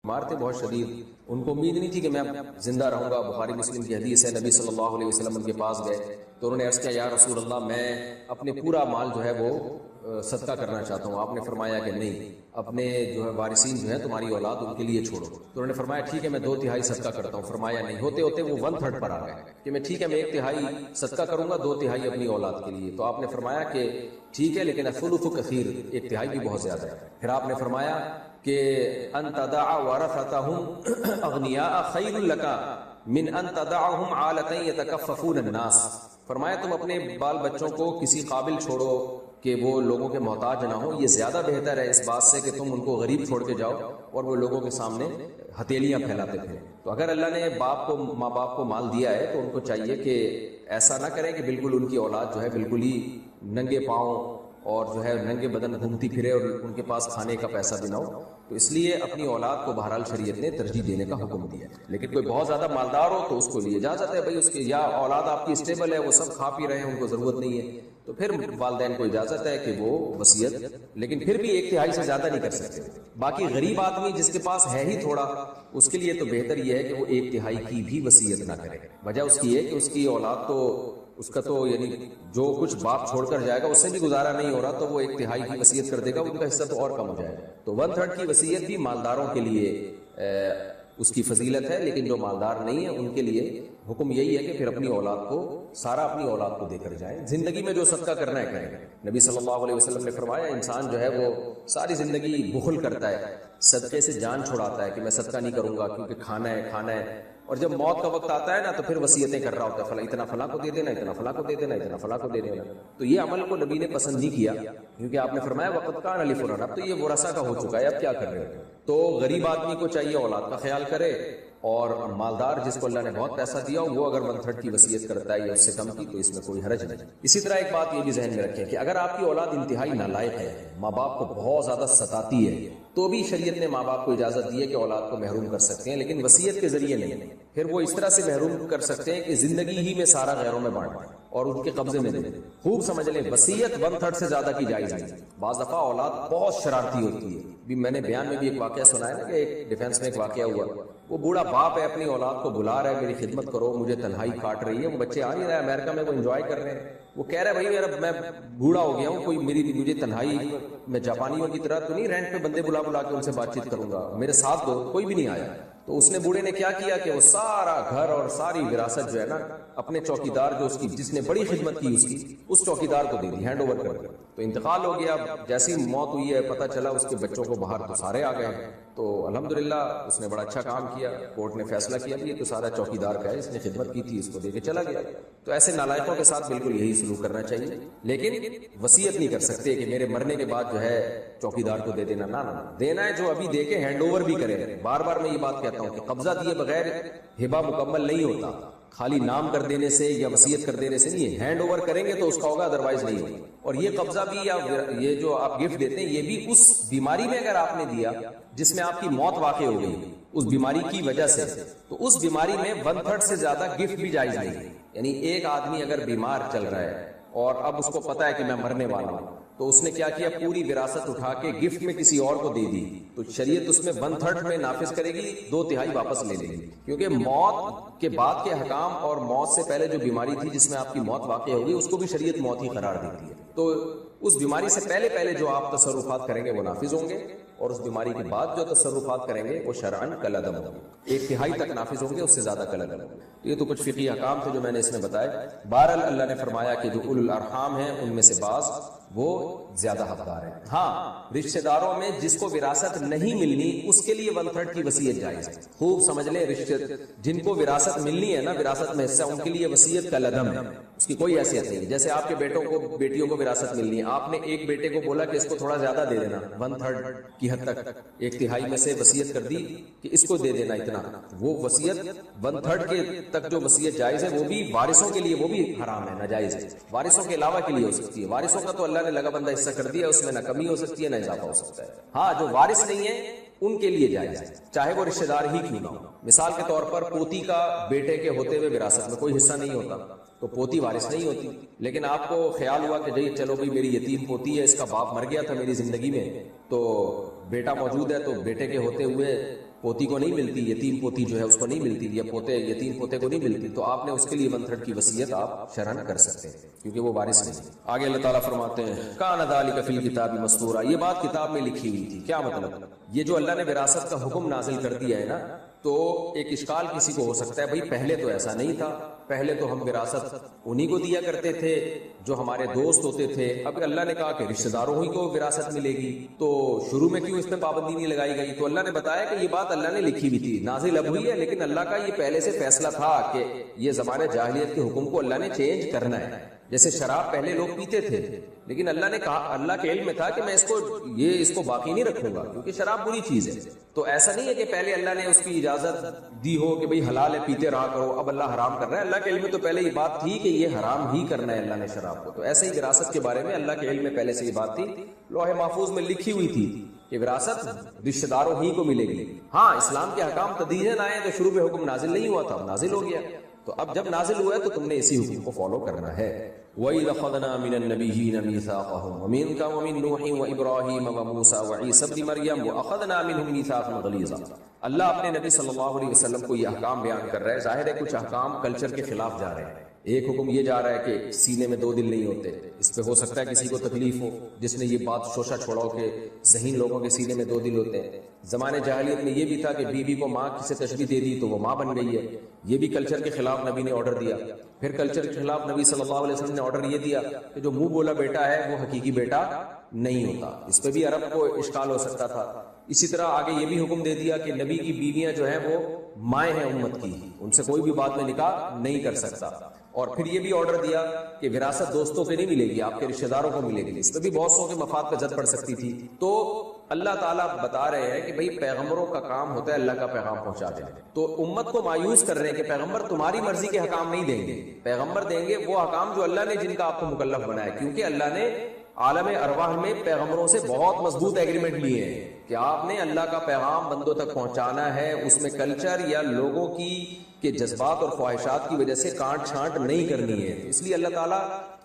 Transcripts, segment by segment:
بیمار تھے بہت شدید، ان کو امید نہیں تھی کہ میں زندہ رہوں گا. بخاری مسلم کی حدیث ہے، نبی صلی اللہ علیہ وسلم ان کے پاس گئے تو انہوں نے عرض کیا یا رسول اللہ میں اپنے پورا مال جو ہے وہ صدقہ کرنا چاہتا ہوں. آپ نے فرمایا کہ نہیں، اپنے جو ہے وارثین جو ہیں تمہاری اولاد ان کے لیے چھوڑو. تو انہوں نے فرمایا ٹھیک ہے میں 2/3 صدقہ کرتا ہوں. فرمایا نہیں، ہوتے ہوتے وہ 1/3 پر آ گئے کہ میں ٹھیک ہے میں 1/3 صدقہ کروں گا، 2/3 اپنی اولاد کے لیے. تو آپ نے فرمایا کہ ٹھیک ہے لیکن الثلث کثیر، 1/3 بھی بہت زیادہ ہے. پھر آپ نے فرمایا کہ ان تدع ورثتهم اغنیاء خیر لک من ان تدعهم عالة یتکففون الناس. فرمایا تم اپنے بال بچوں کو کسی قابل چھوڑو کہ وہ لوگوں کے محتاج نہ ہوں، یہ زیادہ بہتر ہے اس بات سے کہ تم ان کو غریب چھوڑ کے جاؤ اور وہ لوگوں کے سامنے ہتھیلیاں پھیلاتے تھے. تو اگر اللہ نے ماں باپ کو مال دیا ہے تو ان کو چاہیے کہ ایسا نہ کریں کہ بالکل ان کی اولاد جو ہے بالکل ہی ننگے پاؤں اور جو ہے ننگے بدن گھومتی پھرے اور ان کے پاس کھانے کا پیسہ بھی نہ ہو. تو اس لیے اپنی اولاد کو بہرحال شریعت نے ترجیح دینے کا حکم دیا. لیکن کوئی بہت زیادہ مالدار ہو تو اس کو لیے اجازت ہے بھائی، اس کی یا اولاد آپ کی اسٹیبل ہے، وہ سب کھا پی رہے ہیں، ان کو ضرورت نہیں ہے، تو پھر والدین کو اجازت ہے کہ وہ وصیت، لیکن پھر بھی 1/3 سے زیادہ نہیں کر سکتے. باقی غریب آدمی جس کے پاس ہے ہی تھوڑا، اس کے لیے تو بہتر یہ ہے کہ وہ 1/3 کی بھی وصیت نہ کرے. وجہ اس کی ہے کہ اس کی اولاد تو اس کا تو یعنی جو کچھ باپ چھوڑ کر جائے گا اس سے بھی گزارا نہیں ہو رہا، تو وہ 1/3 کی وصیت کر دے گا، ان کا حصہ تو اور کم ہو جائے گا. تو 1/3 کی وصیت بھی مالداروں کے لیے اس کی فضیلت ہے، لیکن جو مالدار نہیں ہے ان کے لیے حکم یہی ہے کہ پھر اپنی اولاد کو سارا اپنی اولاد کو دے کر جائیں. زندگی میں جو صدقہ کرنا ہے کریں. نبی صلی اللہ علیہ وسلم نے فرمایا انسان جو ہے وہ ساری زندگی بخل کرتا ہے، صدقے سے جان چھڑاتا ہے کہ میں صدقہ نہیں کروں گا کیونکہ کھانا ہے، اور جب موت کا وقت آتا ہے نا تو پھر وصیتیں کر رہا ہوتا ہے، فلاں اتنا فلاں کو دے دینا، اتنا فلاں کو دے دینا، اتنا فلاں کو دے دینا. تو یہ عمل کو نبی نے پسند نہیں کیا، کیونکہ آپ نے فرمایا وقت کان لفلان، اب تو یہ ورثہ کا ہو چکا ہے، اب کیا کر رہے ہو. تو غریب آدمی کو چاہیے اولاد کا خیال کرے، اور مالدار جس کو اللہ نے بہت پیسہ دیا وہ اگر 1/3 کی وصیت کرتا ہے یا اس سے کم کی تو اس میں کوئی حرج نہیں. اسی طرح ایک بات یہ بھی ذہن میں رکھیں کہ اگر آپ کی اولاد انتہائی نالائق ہے، ماں باپ کو بہت زیادہ ستاتی ہے، تو بھی شریعت نے ماں باپ کو اجازت دی ہے کہ اولاد کو محروم کر سکتے ہیں، لیکن وصیت کے ذریعے نہیں. پھر وہ اس طرح سے محروم کر سکتے ہیں کہ زندگی ہی میں سارا غیروں میں بانٹ دیں اور ان کے قبضے میں دے دیں. خوب سمجھ لیں وصیت 1/3 سے زیادہ کی جائز نہیں. بعض دفعہ اولاد بہت شرارتی ہوتی ہے. بھی میں نے بیان میں بھی ایک واقعہ سنا ہے نا کہ ایک ڈیفینس میں ایک واقعہ ہوا، وہ بوڑھا باپ ہے اپنی اولاد کو بلا رہا ہے میری خدمت کرو، مجھے تنہائی کاٹ رہی ہے. وہ بچے آ نہیں رہے امریکہ میں، وہ انجوائے کر رہے ہیں. وہ کہہ رہا ہے بھائی میں بوڑھا ہو گیا ہوں، کوئی مجھے تنہائی، میں جاپانیوں کی طرح تو نہیں رینٹ پہ بندے بلا کے ان سے بات چیت کروں گا، میرے ساتھ دو. کوئی بھی نہیں آیا. تو اس نے بوڑھے نے کیا کیا کہ وہ سارا گھر اور ساری وراثت جو ہے نا اپنے چوکیدار جو اس کی جس نے بڑی خدمت کی اس چوکیدار کو دے دی، ہینڈ اوور کر دیا. تو انتقال ہو گیا. جیسی موت ہوئی ہے پتہ چلا اس کے بچوں کو باہر تو سارے آ گئے. تو الحمدللہ اس نے بڑا اچھا کام کیا. کورٹ نے فیصلہ کیا کہ یہ تو سارا چوکیدار کا ہے، اس نے خدمت کی تھی، اس کو دے کے چلا گیا. تو ایسے نالائقوں کے ساتھ بالکل یہی سلوک کرنا چاہیے، لیکن وصیت نہیں کر سکتے کہ میرے مرنے کے بعد جو ہے چوکیدار کو دے دینا. نہ دینا ہے جو ابھی دے کے ہینڈ اوور بھی کرے. بار بار میں یہ بات کہتا ہوں کہ قبضہ دیے بغیر ہبہ مکمل نہیں ہوتا. خالی نام کر دینے سے یا وصیت کر دینے سے نہیں ہے، ہینڈ اوور کریں گے تو اس کا ہوگا، ادروائز نہیں ہوگا. اور یہ قبضہ بھی یا یہ جو آپ گفٹ دیتے ہیں یہ بھی اس بیماری میں اگر آپ نے دیا جس میں آپ کی موت واقع ہو گئی اس بیماری کی وجہ سے، تو اس بیماری میں 1/3 سے زیادہ گفٹ بھی جائز نہیں ہے. یعنی ایک آدمی اگر بیمار چل رہا ہے اور اب اس کو پتا ہے کہ میں مرنے والا ہوں، تو اس نے کیا کیا پوری وراثت اٹھا کے گفٹ میں کسی اور کو دے دی، تو شریعت اس میں 1/3 میں نافذ کرے گی، 2/3 واپس لے لے گی. کیونکہ موت کے بعد کے حکام اور موت سے پہلے جو بیماری تھی جس میں آپ کی موت واقع ہوگی اس کو بھی شریعت موت ہی قرار دیتی ہے. تو اس بیماری سے پہلے جو آپ تصرفات کریں گے وہ نافذ ہوں گے، اور اس بیماری کے بعد جو تصرفات کریں گے وہ شرعاً کالعدم ہوں گے. 1/3 تک نافذ ہوں گے، اس سے زیادہ کالعدم ہوں گے. یہ تو کچھ فقہی احکام تھے جو میں نے اس میں بتائے. بہرحال اللہ نے فرمایا کہ جو اولو الارحام ہیں ان میں سے بعض وہ زیادہ حقدار ہیں. ہاں رشتہ داروں میں جس کو وراثت نہیں ملنی اس کے لیے 1/3 کی وصیت جائز ہے. خوب سمجھ لیں جن کو وراثت ملنی ہے نا، وراثت میں حصہ، ان کے لیے وصیت کالعدم ہے، اس کی کوئی حیثیت نہیں. جیسے آپ کے بیٹیوں کو وراثت ملنی ہے، آپ نے ایک بیٹے کو بولا کہ اس کو تھوڑا زیادہ دے دینا، 1/3 کی حد تک 1/3 میں سے وصیت کر دی کہ اس کو دے دینا اتنا. وہ وصیت 1/3 کے تک جو وصیت جائز ہے وہ بھی وارثوں کے لیے وہ بھی حرام ہے، ناجائز ہے. وارثوں کے علاوہ کے لیے ہو سکتی ہے. وارثوں کا تو اللہ نے لگا بندہ حصہ کر دیا، اس میں نہ کمی ہو سکتی ہے نہ اضافہ ہو سکتا ہے. ہاں جو وارث نہیں ہے ان کے لیے جائز ہے، چاہے وہ رشتہ دار ہی کیوں نہ ہو. مثال کے طور پر پوتی کا بیٹے کے ہوتے ہوئے وراثت میں کوئی حصہ نہیں ہوتا تو پوتی وارث نہیں ہوتی. لیکن آپ کو خیال ہوا کہ چلو بھائی میری یتیم پوتی ہے، اس کا باپ مر گیا تھا میری زندگی میں، تو بیٹا موجود ہے، تو بیٹے کے ہوتے ہوئے پوتی کو نہیں ملتی، یتیم پوتی جو ہے اس کو نہیں ملتی، یا پوتے یتیم پوتے کو نہیں ملتی، تو آپ نے اس کے لیے 1/3 کی وصیت آپ شرعاً کر سکتے ہیں کیونکہ وہ وارث نہیں۔ آگے اللہ تعالیٰ فرماتے ہیں کان ذالک فی الکتاب مسطورا، یہ بات کتاب میں لکھی ہوئی تھی۔ کیا مطلب؟ یہ جو اللہ نے وراثت کا حکم نازل کر دیا ہے نا، تو ایک اشکال کسی کو ہو سکتا ہے، بھائی پہلے تو ایسا نہیں تھا، پہلے تو ہم وراثت انہی کو دیا کرتے تھے جو ہمارے دوست ہوتے تھے، اب اللہ نے کہا کہ رشتہ داروں ہی کو وراثت ملے گی، تو شروع میں کیوں اس پہ پابندی نہیں لگائی گئی؟ تو اللہ نے بتایا کہ یہ بات اللہ نے لکھی ہوئی تھی، نازل اب ہوئی ہے، لیکن اللہ کا یہ پہلے سے فیصلہ تھا کہ یہ زمانے جاہلیت کے حکم کو اللہ نے چینج کرنا ہے۔ جیسے شراب پہلے لوگ پیتے تھے، لیکن اللہ نے کہا، اللہ کے علم میں تھا کہ میں اس کو باقی نہیں رکھوں گا کیونکہ شراب بری چیز ہے۔ تو ایسا نہیں ہے کہ پہلے اللہ نے اس کی اجازت دی ہو کہ بھئی حلال ہے پیتے رہا کرو، اب اللہ حرام کر رہا ہے۔ اللہ کے علم میں تو پہلے یہ بات تھی کہ یہ حرام ہی کرنا ہے اللہ نے شراب کو۔ تو ایسے ہی وراثت کے بارے میں اللہ کے علم میں پہلے سے یہ بات تھی، لوح محفوظ میں لکھی ہوئی تھی کہ وراثت رشتہ داروں ہی کو ملے گی۔ ہاں اسلام کے احکام تدریجاً آئے تو شروع میں حکم نازل نہیں ہوا تھا، اب نازل ہو گیا، تو اب جب نازل ہوا ہے تو تم نے اسی حکم کو فالو کرنا ہے۔ وَإِذْ أَخَذْنَا مِنَ النَّبِيِّينَ مِيثَاقَهُمْ وَمِنْكَ وَمِن نُوحٍ وَإِبْرَاهِيمَ وَمُوسَىٰ وَعِيسَىٰ ابْنِ مَرْيَمَ وَأَخَذْنَا مِنْهُم مِيثَاقًا غَلِيظًا۔ اللہ اپنے نبی صلی اللہ علیہ وسلم کو یہ احکام بیان کر رہا ہے۔ ظاہر ہے کچھ احکام کلچر کے خلاف جا رہے ہیں۔ ایک حکم یہ جا رہا ہے کہ سینے میں 2 دل نہیں ہوتے، اس پہ ہو سکتا ہے کسی کو تکلیف ہو جس نے یہ بات شوشہ چھوڑاؤ کہ ذہین لوگوں کے سینے میں 2 دل ہوتے ہیں۔ زمانے جاہلیت میں یہ بھی تھا کہ بیوی کو ماں سے تشبیہ دے دی تو وہ ماں بن گئی ہے، یہ بھی کلچر کے خلاف نبی نے آرڈر دیا۔ پھر کلچر کے خلاف نبی صلی اللہ علیہ وسلم نے آرڈر یہ دیا کہ جو منہ بولا بیٹا ہے وہ حقیقی بیٹا نہیں ہوتا، اس پہ بھی عرب کو اشکال ہو سکتا تھا۔ اسی طرح آگے یہ بھی حکم دے دیا کہ نبی کی بیویاں جو ہیں وہ مائیں ہیں امت کی، ان سے کوئی بھی بعد میں نکاح نہیں کر سکتا۔ اور پھر یہ بھی آرڈر دیا کہ وراثت دوستوں پہ نہیں ملے گی، آپ کے رشتہ داروں کو ملے گی۔ اس پہ بھی بہت سو کے مفاد پہ زد پڑ سکتی تھی۔ تو اللہ تعالیٰ بتا رہے ہیں کہ بھئی پیغمبروں کا کام ہوتا ہے اللہ کا پیغام پہنچا دینا، تو امت کو مایوس کر رہے ہیں کہ پیغمبر تمہاری مرضی کے حکام نہیں دیں گے، پیغمبر دیں گے وہ حکام جو اللہ نے جن کا آپ کو مکلف بنایا، کیونکہ اللہ نے عالم ارواح میں پیغمبروں سے بہت مضبوط ایگریمنٹ لیے ہیں کہ آپ نے اللہ کا پیغام بندوں تک پہنچانا ہے، اس میں کلچر یا لوگوں کی کے جذبات اور خواہشات کی وجہ سے کانٹ چھانٹ نہیں کرنی ہے۔ اس لیے اللہ تعالیٰ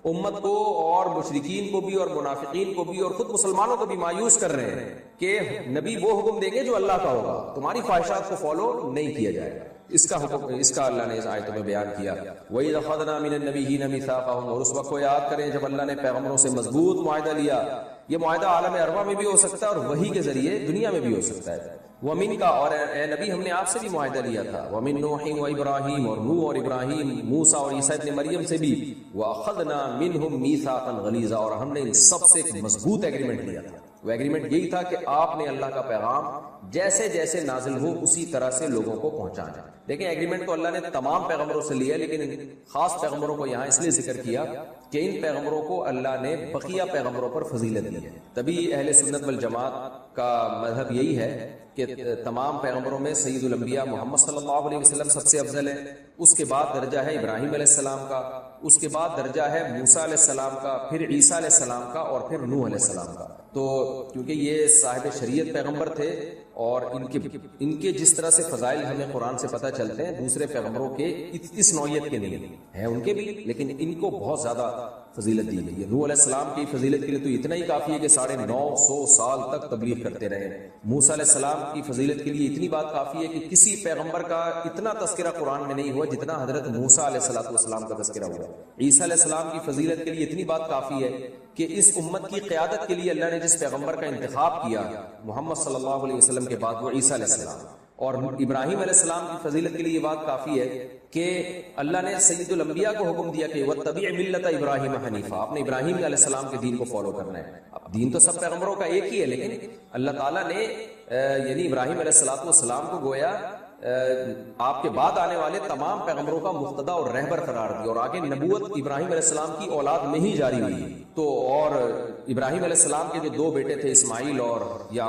امت کو اور مشرکین کو بھی اور منافقین کو بھی اور خود مسلمانوں کو بھی مایوس کر رہے ہیں کہ نبی وہ حکم دیں گے جو اللہ کا ہوگا، تمہاری خواہشات کو فالو نہیں کیا جائے گا۔ اس کا حکم اس کا اللہ نے اس آیتوں میں بیان کیا۔ وَإِذْ أَخَذْنَا مِنَ النَّبِيِّينَ مِيثَاقَهُمْ، اور اس وقت کو یاد کریں جب اللہ نے پیغمبروں سے مضبوط معاہدہ لیا۔ یہ معاہدہ عالم ارواح میں بھی ہو سکتا ہے اور وحی کے ذریعے دنیا میں بھی ہو سکتا ہے۔ وَمِن کا، اور اے نبی ہم نے آپ سے بھی معاہدہ لیا تھا۔ وَمِن نُوحٍ وَإِبْرَاهِيمَ، اور نوح اور ابراہیم، موسیٰ اور عیسیٰ ابن مریم سے بھی۔ وَأَخَذْنَا مِنْهُم مِيثَاقًا غَلِيظًا، اور ہم نے ان سب سے ایک مضبوط ایگریمنٹ لیا تھا۔ وہ ایگریمنٹ یہی تھا کہ آپ نے اللہ کا پیغام جیسے جیسے نازل ہو اسی طرح سے لوگوں کو پہنچانا۔ لیکن ایگریمنٹ تو اللہ نے تمام پیغمبروں سے لیا، لیکن خاص پیغمبروں کو یہاں اس لیے ذکر کیا کہ ان پیغمبروں کو اللہ نے بقیہ پیغمبروں پر فضیلت دی ہے۔ تبھی اہل سنت والجماعت کا مذہب یہی ہے کہ تمام پیغمبروں میں سید الانبیاء محمد صلی اللہ علیہ وسلم سب سے افضل ہے، اس کے بعد درجہ ہے ابراہیم علیہ السلام کا، اس کے بعد درجہ ہے موسیٰ علیہ السلام کا، پھر عیسیٰ علیہ السلام کا، اور پھر نوح علیہ السلام کا۔ تو کیونکہ یہ صاحب شریعت پیغمبر تھے اور ان کے جس طرح سے فضائل ہمیں قرآن سے پتہ چلتے ہیں دوسرے پیغمبروں کے اس نوعیت کے نہیں ہیں، ان کے بھی، لیکن ان کو بہت زیادہ فضیلت دی گئی ہے۔ نوح علیہ السلام کی فضیلت کے لیے تو اتنا ہی کافی ہے کہ 950 سال تک تبلیغ کرتے رہے۔ موسیٰ علیہ السلام کی فضیلت کے لیے اتنی بات کافی ہے کہ کسی پیغمبر کا اتنا تذکرہ قرآن میں نہیں ہوا جتنا حضرت موسیٰ علیہ السلام کا تذکرہ ہوا۔ عیسیٰ علیہ السلام کی فضیلت کے لیے اتنی بات کافی ہے کہ اس امت کی قیادت کے لیے اللہ نے جس پیغمبر کا انتخاب کیا محمد صلی اللہ علیہ وسلم کے بعد وہ عیسیٰ علیہ السلام، اور ابراہیم علیہ السلام کی فضیلت کے لیے یہ بات کافی ہے کہ اللہ نے سید الانبیاء کو حکم دیا کہ وَاتَّبِعْ مِلَّةَ ابراہیم حنیفا، آپ نے ابراہیم علیہ السلام کے دین کو فالو کرنا ہے۔ اب دین تو سب پیغمبروں کا ایک ہی ہے، لیکن اللہ تعالیٰ نے یعنی ابراہیم علیہ السلام کو گویا آپ کے بعد آنے والے تمام پیغمبروں کا مقتدا اور رہبر قرار دیا، اور آگے نبوت ابراہیم علیہ السلام کی اولاد میں ہی جاری ہوئی۔ تو اور ابراہیم علیہ السلام کے جو 2 بیٹے تھے اسماعیل اور یا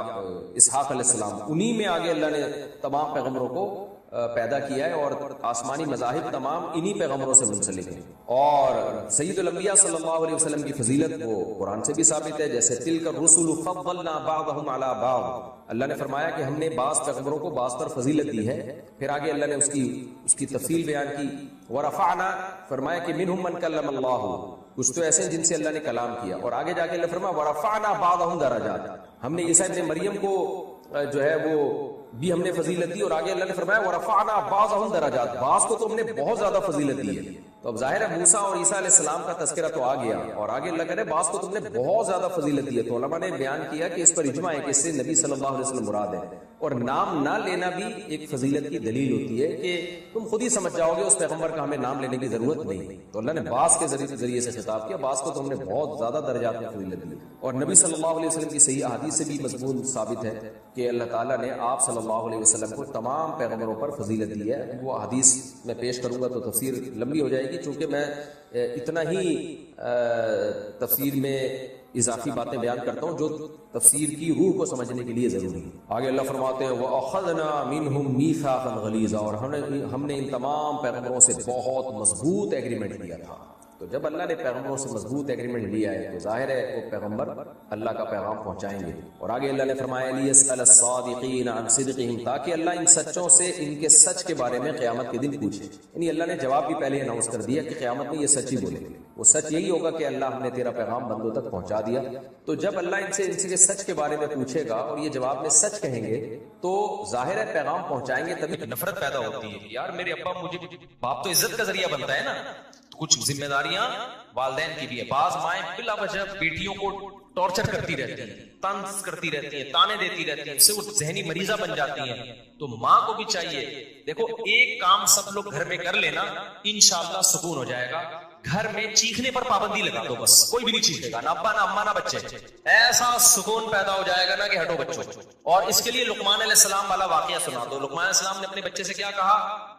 اسحاق علیہ السلام، انہی میں آگے اللہ نے تمام پیغمبروں کو پیدا کیا ہے، اور آسمانی مذاہب تمام انہی پیغمبروں سے منسلک ہیں۔ اور سید الانبیاء صلی اللہ علیہ وسلم کی فضیلت وہ قرآن سے بھی ثابت ہے، جیسے تلک الرسل فضلنا بعضهم علی بعض، اللہ نے فرمایا کہ ہم نے بعض پیغمبروں کو بعض پر فضیلت دی ہے۔ پھر آگے اللہ نے اس کی تفصیل بیان کی۔ ورفعنا، فرمایا کہ منہم من کلم اللہ، کچھ تو ایسے ہیں جن سے اللہ نے کلام کیا، اور آگے جا کے اللہ فرمایا ورفعنا بعضهم درجات، ہم نے عیسیٰ ابن مریم کو جو ہے وہ بھی ہم نے فضیلت دی, اور آگے اللہ نے فرمایا وَرَفَعْنَا بَعْضَهُمْ دَرَجَاتٍ, بعض کو تو ہم نے بہت زیادہ فضیلت دی ہے. تو اب ظاہر ہے موسیٰ اور عیسیٰ علیہ السلام کا تذکرہ تو آ گیا, اور آگے اللہ کہہ رہے بعض کو تم نے بہت زیادہ فضیلت دی ہے. تو علماء نے بیان کیا کہ اس پر اجماع ہے کہ اس سے نبی صلی اللہ علیہ وسلم مراد ہے, اور نام نہ لینا بھی ایک فضیلت کی دلیل ہوتی ہے کہ تم خود ہی سمجھ جاؤ گے اس پیغمبر کا ہمیں نام لینے کی ضرورت نہیں. تو اللہ نے بعض کے ذریعے سے خطاب کیا, بعض کو تو ہم نے بہت زیادہ درجات میں فضیلت دی. اور نبی صلی اللہ علیہ وسلم کی صحیح احادیث سے بھی مضمون ثابت ہے کہ اللہ تعالیٰ نے آپ صلی اللہ علیہ وسلم کو تمام پیغمبروں پر فضیلت دی ہے. وہ حدیث میں پیش کروں گا تو تفسیر لمبی ہو جائے گی, چونکہ میں اتنا ہی تفسیر میں اضافی باتیں بیان کرتا ہوں جو تفسیر کی روح کو سمجھنے کے لیے ضروری ہے. آگے اللہ فرماتے ہیں وَأَخَذْنَا مِنْهُمْ مِيثَاقًا غَلِيظًا, اور ہم نے ان تمام پیغمبروں سے بہت مضبوط ایگریمنٹ لیا تھا. تو جب اللہ نے پیغمبروں سے مضبوط ایگریمنٹ لیا ہے تو ظاہر ہے وہ پیغمبر اللہ کا پیغام پہنچائیں گے. اور آگے اللہ نے فرمایا لِيَسْأَلَ الصَّادِقِينَ عَنْ صِدْقِهِمْ, تاکہ اللہ ان سچوں سے ان کے سچ کے بارے میں قیامت کے دن پوچھے. یعنی اللہ نے جواب بھی پہلے اناؤنس کر دیا کہ قیامت میں یہ سچ ہی بولیں گے. وہ سچ یہی ہوگا کہ اللہ ہم نے تیرا پیغام بندوں تک پہنچا دیا. تو جب اللہ ان سے سچ کے بارے میں پوچھے گا اور یہ جواب میں سچ کہیں گے تو ظاہر ہے پیغام پہنچائیں گے. تبھی نفرت پیدا ہوتی ہے, یار میرے ابا مجھے, باپ تو عزت کا ذریعہ بنتا ہے نا. کچھ ذمہ داریاں والدین کی بھی ہے. بعض مائیں بلا وجہ بیٹیوں کو ٹارچر کرتی رہتی ہیں, طنز کرتی رہتی ہیں, تانے دیتی رہتی ہیں, اس سے وہ ذہنی مریضہ بن جاتی ہیں. تو ماں کو بھی چاہیے, دیکھو ایک کام سب لوگ گھر میں کر لینا انشاءاللہ سکون ہو جائے گا. گھر میں چیخنے پر پابندی لگا دو, بس کوئی بھی نہیں چیخے گا, نہ ابا نہ اما نہ بچے, ایسا سکون پیدا ہو جائے گا نا کہ ہٹو بچوں. اور اس کے لیے لقمان علیہ السلام والا واقعہ سنا دو. لقمان علیہ السلام نے اپنے بچے سے کیا کہا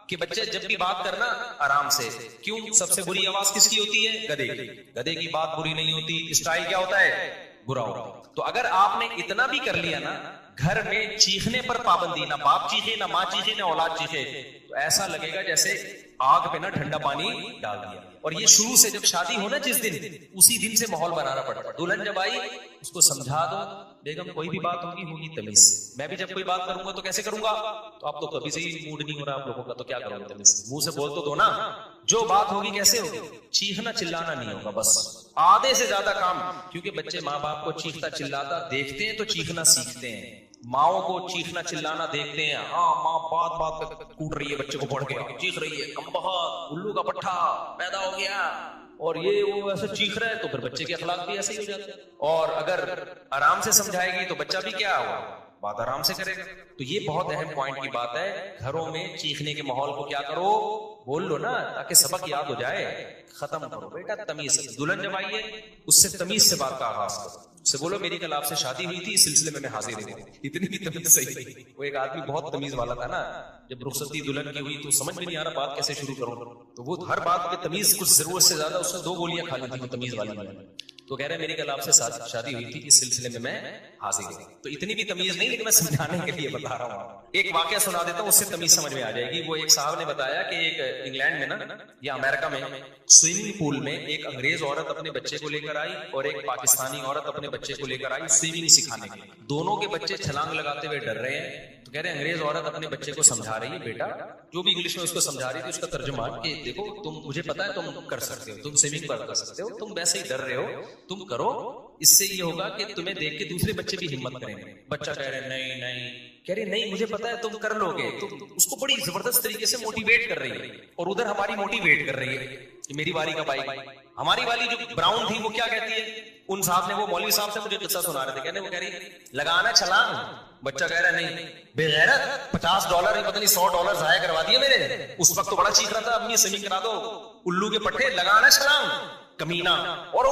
کہ بچے جب بھی بات کرنا آرام سے. کیوں؟ سب سے بری آواز کس کی ہوتی ہے؟ گدھے کی. گدھے کی بات بری نہیں ہوتی, اسٹائل کیا ہوتا ہے؟ برا ہوتا. تو اگر آپ نے اتنا بھی کر لیا نا, گھر میں چیخنے پر پابندی, نہ باپ چیخے نہ ماں چیخے نہ اولاد چیخے, تو ایسا لگے گا جیسے آگ پہ نا ٹھنڈا پانی ڈال دیا. اور یہ شروع سے جب شادی ہو نا جس دن, اسی دن سے ماحول بنانا پڑتا ہے. دلہن جب آئی اس کو سمجھا دو, بیگم کوئی بھی بات ہوگی تمیز. میں بھی جب کوئی بات کروں گا تو کیسے کروں گا؟ تو آپ تو کبھی سے ہی موڈ نہیں ہو رہا آپ لوگوں کا, تو کیا کروں گا تمیز, منہ سے بول تو دو نا. جو بات ہوگی کیسے ہوگی؟ چیخنا چلانا نہیں ہوگا, بس آدھے سے زیادہ کام. کیونکہ بچے ماں باپ کو چیختا چلاتا دیکھتے ہیں تو چیخنا سیکھتے ہیں. ماؤں کو چیخنا چلانا دیکھتے ہیں, ہاں ماں بات بات پہ کوٹ رہی ہے بچے کو پڑھ کے, چیخ رہی ہے, کم بہت الو کا پٹھا پیدا ہو گیا, اور یہ وہ ایسے چیخ رہا ہے, تو پھر بچے کے اخلاق بھی ایسے ہی ہو جاتے ہیں. اور اگر آرام سے سمجھائے گی تو بچہ بھی کیا ہوا, بات آرام سے کرے گا. تو یہ بہت اہم پوائنٹ کی بات ہے. گھروں میں چیخنے کے ماحول کو کیا کرو, بول لو نا, تاکہ سبق یاد ہو جائے. ختم کرو بیٹا تمیز. دلہن جب آئیے اس سے تمیز سے بات کا آغاز کرو. سے بولو میری کل آپ سے شادی ہوئی تھی, اس سلسلے میں حاضر ہوں. اتنی بھی تمیز صحیح نہیں. وہ ایک آدمی بہت تمیز والا تھا نا, جب رخصتی دلہن کی ہوئی تو سمجھ میں نہیں آ رہا بات کیسے شروع کروں. تو وہ ہر بات پہ تمیز, کچھ ضرورت سے زیادہ اس نے 2 گولیاں کھا لی تھی وہ تمیز والی. تو کہہ رہے میری کل آپ سے شادی ہوئی تھی, اس سلسلے میں حاضر ہوں. تو اتنی بھی تمیز نہیں, لیکن میں سمجھانے کے لیے بتا رہا ہوں. ایک واقعہ سنا دیتا ہوں, اس سے تمیز سمجھ میں آ جائے گی. وہ ایک صاحب نے بتایا کہ ایک انگلینڈ میں نا یا امریکہ میں سوئمنگ پول میں ایک انگریز عورت اپنے بچے کو لے کر آئی اور ایک پاکستانی عورت اپنے بچے کو لے کر آئی سوئمنگ سکھانے کے لیے. دونوں کے بچے چھلانگ لگاتے ہوئے ڈر رہے ہیں. تو کہہ رہے انگریز عورت اپنے بچے کو سمجھا رہی ہے, بیٹا جو بھی انگلش میں اس کو سمجھا رہی تھی اس کا ترجمہ کہ دیکھو تم, مجھے پتا ہے تم کر سکتے ہو, تم سوئمنگ کر سکتے ہو, تم ویسے ہی ڈر رہے ہو, تم کرو. اس سے یہ ہوگا کہ تمہیں دیکھ کے دوسرے بچے بھی ہمت کریں گے. بچہ کہہ رہے نہیں نہیں, کہہ رہے نہیں مجھے پتا ہے تم کر لو گے. تو اس کو بڑی زبردست طریقے سے موٹیویٹ کر رہی ہے, اور ادھر ہماری موٹیویٹ کر رہی ہے کہ میری باری کب آئے گی. ہماری والی جو براؤن تھی وہ کیا کہتی ہے, ان صاحب نے, وہ مولوی صاحب سے مجھے قصہ سنا رہے تھے, وہ کہہ رہی لگانا چھلانگ. بچہ کہہ رہا نہیں, بے غیرت $50 پتہ نہیں $100 ضائع کروا دیے میرے. اس وقت تو بڑا چیخ رہا تھا امی سوئمنگ کرا دو, الو کے پٹھے, لگانا چھلانگ کمینہ. اور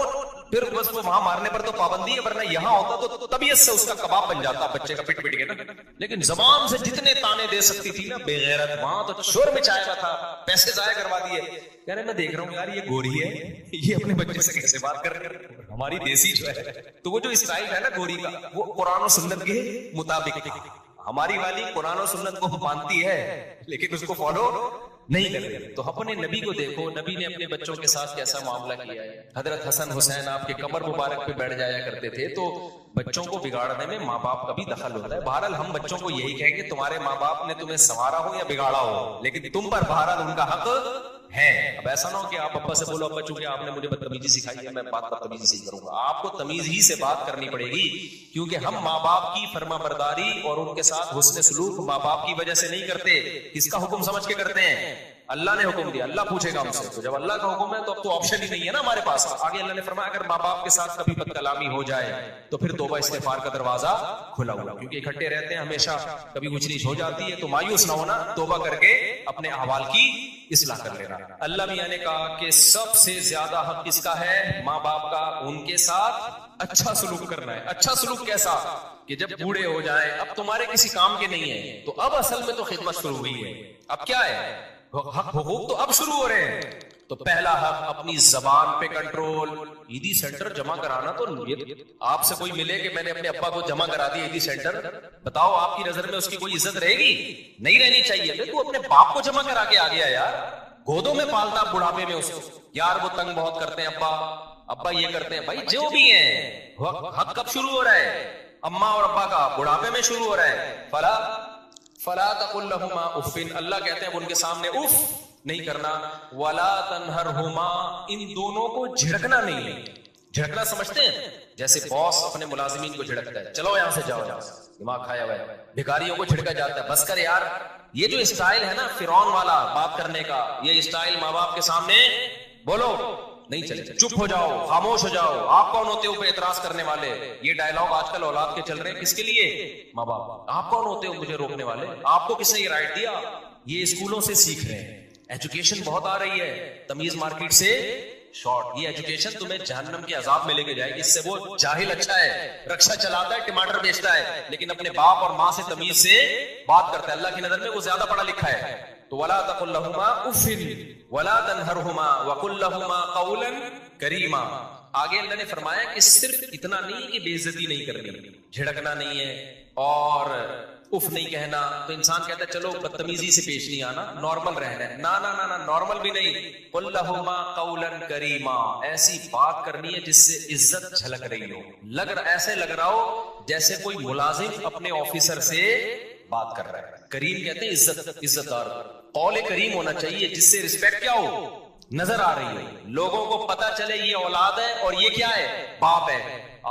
پھر بس وہ وہاں مارنے پر تو پابندی ہے, ورنہ یہاں ہوتا تو طبیعت سے اس کا کباب بن جاتا بچے کا پٹ پٹ کے نا. لیکن زبان سے جتنے تانے دے سکتی تھی نا بے غیرت, وہاں تو شور مچایا ہوا تھا, پیسے ضائع کروا دیے. کہہ رہے میں دیکھ رہا ہوں یار یہ گوری ہے, یہ اپنے بچے سے کیسے بات کر رہے ہیں. ہماری دیسی جو ہے, تو وہ جو اسٹائل ہے نا گوری کا, وہ قرآن و سنت کے مطابق تھا. ہماری والی قرآن و سنت کو مانتی ہے لیکن اس کو فالو نہیں کرتے. تو اپنے نبی کو دیکھو, نبی نے اپنے بچوں کے ساتھ کیسا معاملہ کیا ہے. حضرت حسن حسین آپ کے کمر مبارک پہ بیٹھ جایا کرتے تھے. تو بچوں کو بگاڑنے میں ماں باپ کا بھی دخل ہوتا ہے. بہرحال ہم بچوں کو یہی کہیں گے تمہارے ماں باپ نے تمہیں سنوارا ہو یا بگاڑا ہو, لیکن تم پر بہرحال ان کا حق ہیں. اب ایسا نہ ہو کہ آپ ابا سے بولو ابا چونکہ آپ نے مجھے بدتمیزی سکھائی ہے میں بات بدتمیزی سے ہی کروں گا. آپ کو تمیز ہی سے بات کرنی پڑے گی, کیونکہ ہم ماں باپ کی فرما برداری اور ان کے ساتھ حسن سلوک ماں باپ کی وجہ سے نہیں کرتے. کس کا حکم سمجھ کے کرتے ہیں؟ اللہ نے حکم دیا, اللہ پوچھے گا ہم سے. تو جب اللہ کا حکم ہے تو اب تو آپشن ہی نہیں ہے نا ہمارے پاس. آگے اللہ نے فرمایا اگر ماں باپ کے ساتھ کبھی بد کلامی ہو جائے تو پھر توبہ استغفار کا دروازہ کھلا ہوا, کیونکہ اکٹھے رہتے ہیں ہمیشہ, کبھی اونچ نیچ ہو جاتی ہے تو مایوس نہ ہونا, توبہ کر کے اپنے احوال کی اصلاح کر لینا. اللہ میاں نے کہا کہ سب سے زیادہ حق کس کا ہے؟ ماں باپ کا. ان کے ساتھ اچھا سلوک کرنا ہے. اچھا سلوک کیسا؟ کہ جب بوڑھے ہو جائیں, اب تمہارے کسی کام کے نہیں ہیں, تو اب اصل میں تو خدمت شروع ہوئی ہے. اب کیا ہے؟ حق حقوق تو اب شروع ہو رہے ہیں. تو پہلا حق اپنی زبان پہ کنٹرول. عیدی سینٹر جمع کرانا, تو آپ سے کوئی ملے کہ میں نے اپنے ابا کو جمع کرا دیا عیدی سینٹر, بتاؤ آپ کی نظر میں اس کی کوئی عزت رہے گی؟ نہیں رہنی چاہیے. تو اپنے باپ کو جمع کرا کے آ گیا یار, گودوں میں پالتا بڑھاپے میں اس کو. یار وہ تنگ بہت کرتے ہیں ابا, ابا یہ کرتے ہیں. بھائی جو بھی ہیں, حق کب شروع ہو رہا ہے؟ اماں اور ابا کا بڑھاپے میں شروع ہو رہا ہے. فلا تقل لهما اف, اللہ کہتے ہیں ان کے سامنے اف نہیں کرنا. ولا تنہرہما, ان دونوں کو جھڑکنا نہیں. جھڑکنا سمجھتے ہیں؟ جیسے باس اپنے ملازمین کو جھڑکتا ہے, چلو یہاں سے جاؤ, یہاں سے دماغ کھایا ہوا ہے. بھکاریوں کو جھڑکا جاتا ہے, بس کر یار. یہ جو اسٹائل ہے نا فرعون والا بات کرنے کا, یہ اسٹائل ماں باپ کے سامنے بولو نہیں چلے. چپ ہو جاؤ, خاموش ہو جاؤ. آپ کون ہوتے ہو پہ اعتراض کرنے والے؟ یہ ڈائلگ آج کل اولاد کے چل رہے ہیں. کس کے لیے؟ ماں باپ. آپ کون ہوتے ہو مجھے روکنے والے؟ آپ کو کس نے یہ رائٹ دیا؟ یہ اسکولوں سے سیکھ رہے ہیں. ایجوکیشن بہت آ رہی ہے, تمیز مارکیٹ سے شارٹ. یہ ایجوکیشن تمہیں جہنم کے عذاب میں لے کے جائے گی. اس سے وہ جاہل اچھا ہے, رکشا چلاتا ہے, ٹماٹر بیچتا ہے, لیکن اپنے باپ اور ماں سے تمیز سے بات کرتا ہے. اللہ کی نظر میں وہ زیادہ پڑھا لکھا ہے. تو ولا تقل لهما اف ولا تنهرهما وقل لهما قولا کریما. آگے اللہ نے فرمایا کہ صرف اتنا نہیں کہ بے عزتی نہیں کرنی, جھڑکنا نہیں ہے اور اف نہیں کہنا. تو انسان کہتا ہے چلو بدتمیزی سے پیش نہیں آنا, نارمل رہنا ہے. نا نا نا نا, نارمل بھی نہیں. قل لهما قولا کریما, ایسی بات کرنی ہے جس سے عزت جھلک رہی ہو, ایسے لگ رہا ہو جیسے کوئی ملازم اپنے آفیسر سے بات کر رہا ہے. کریم کہتے ہیں عزت دار. قول کریم ہونا چاہیے جس سے رسپیکٹ کیا ہو, نظر آ رہی ہے, لوگوں کو پتا چلے یہ اولاد ہے اور یہ کیا ہے, باپ ہے.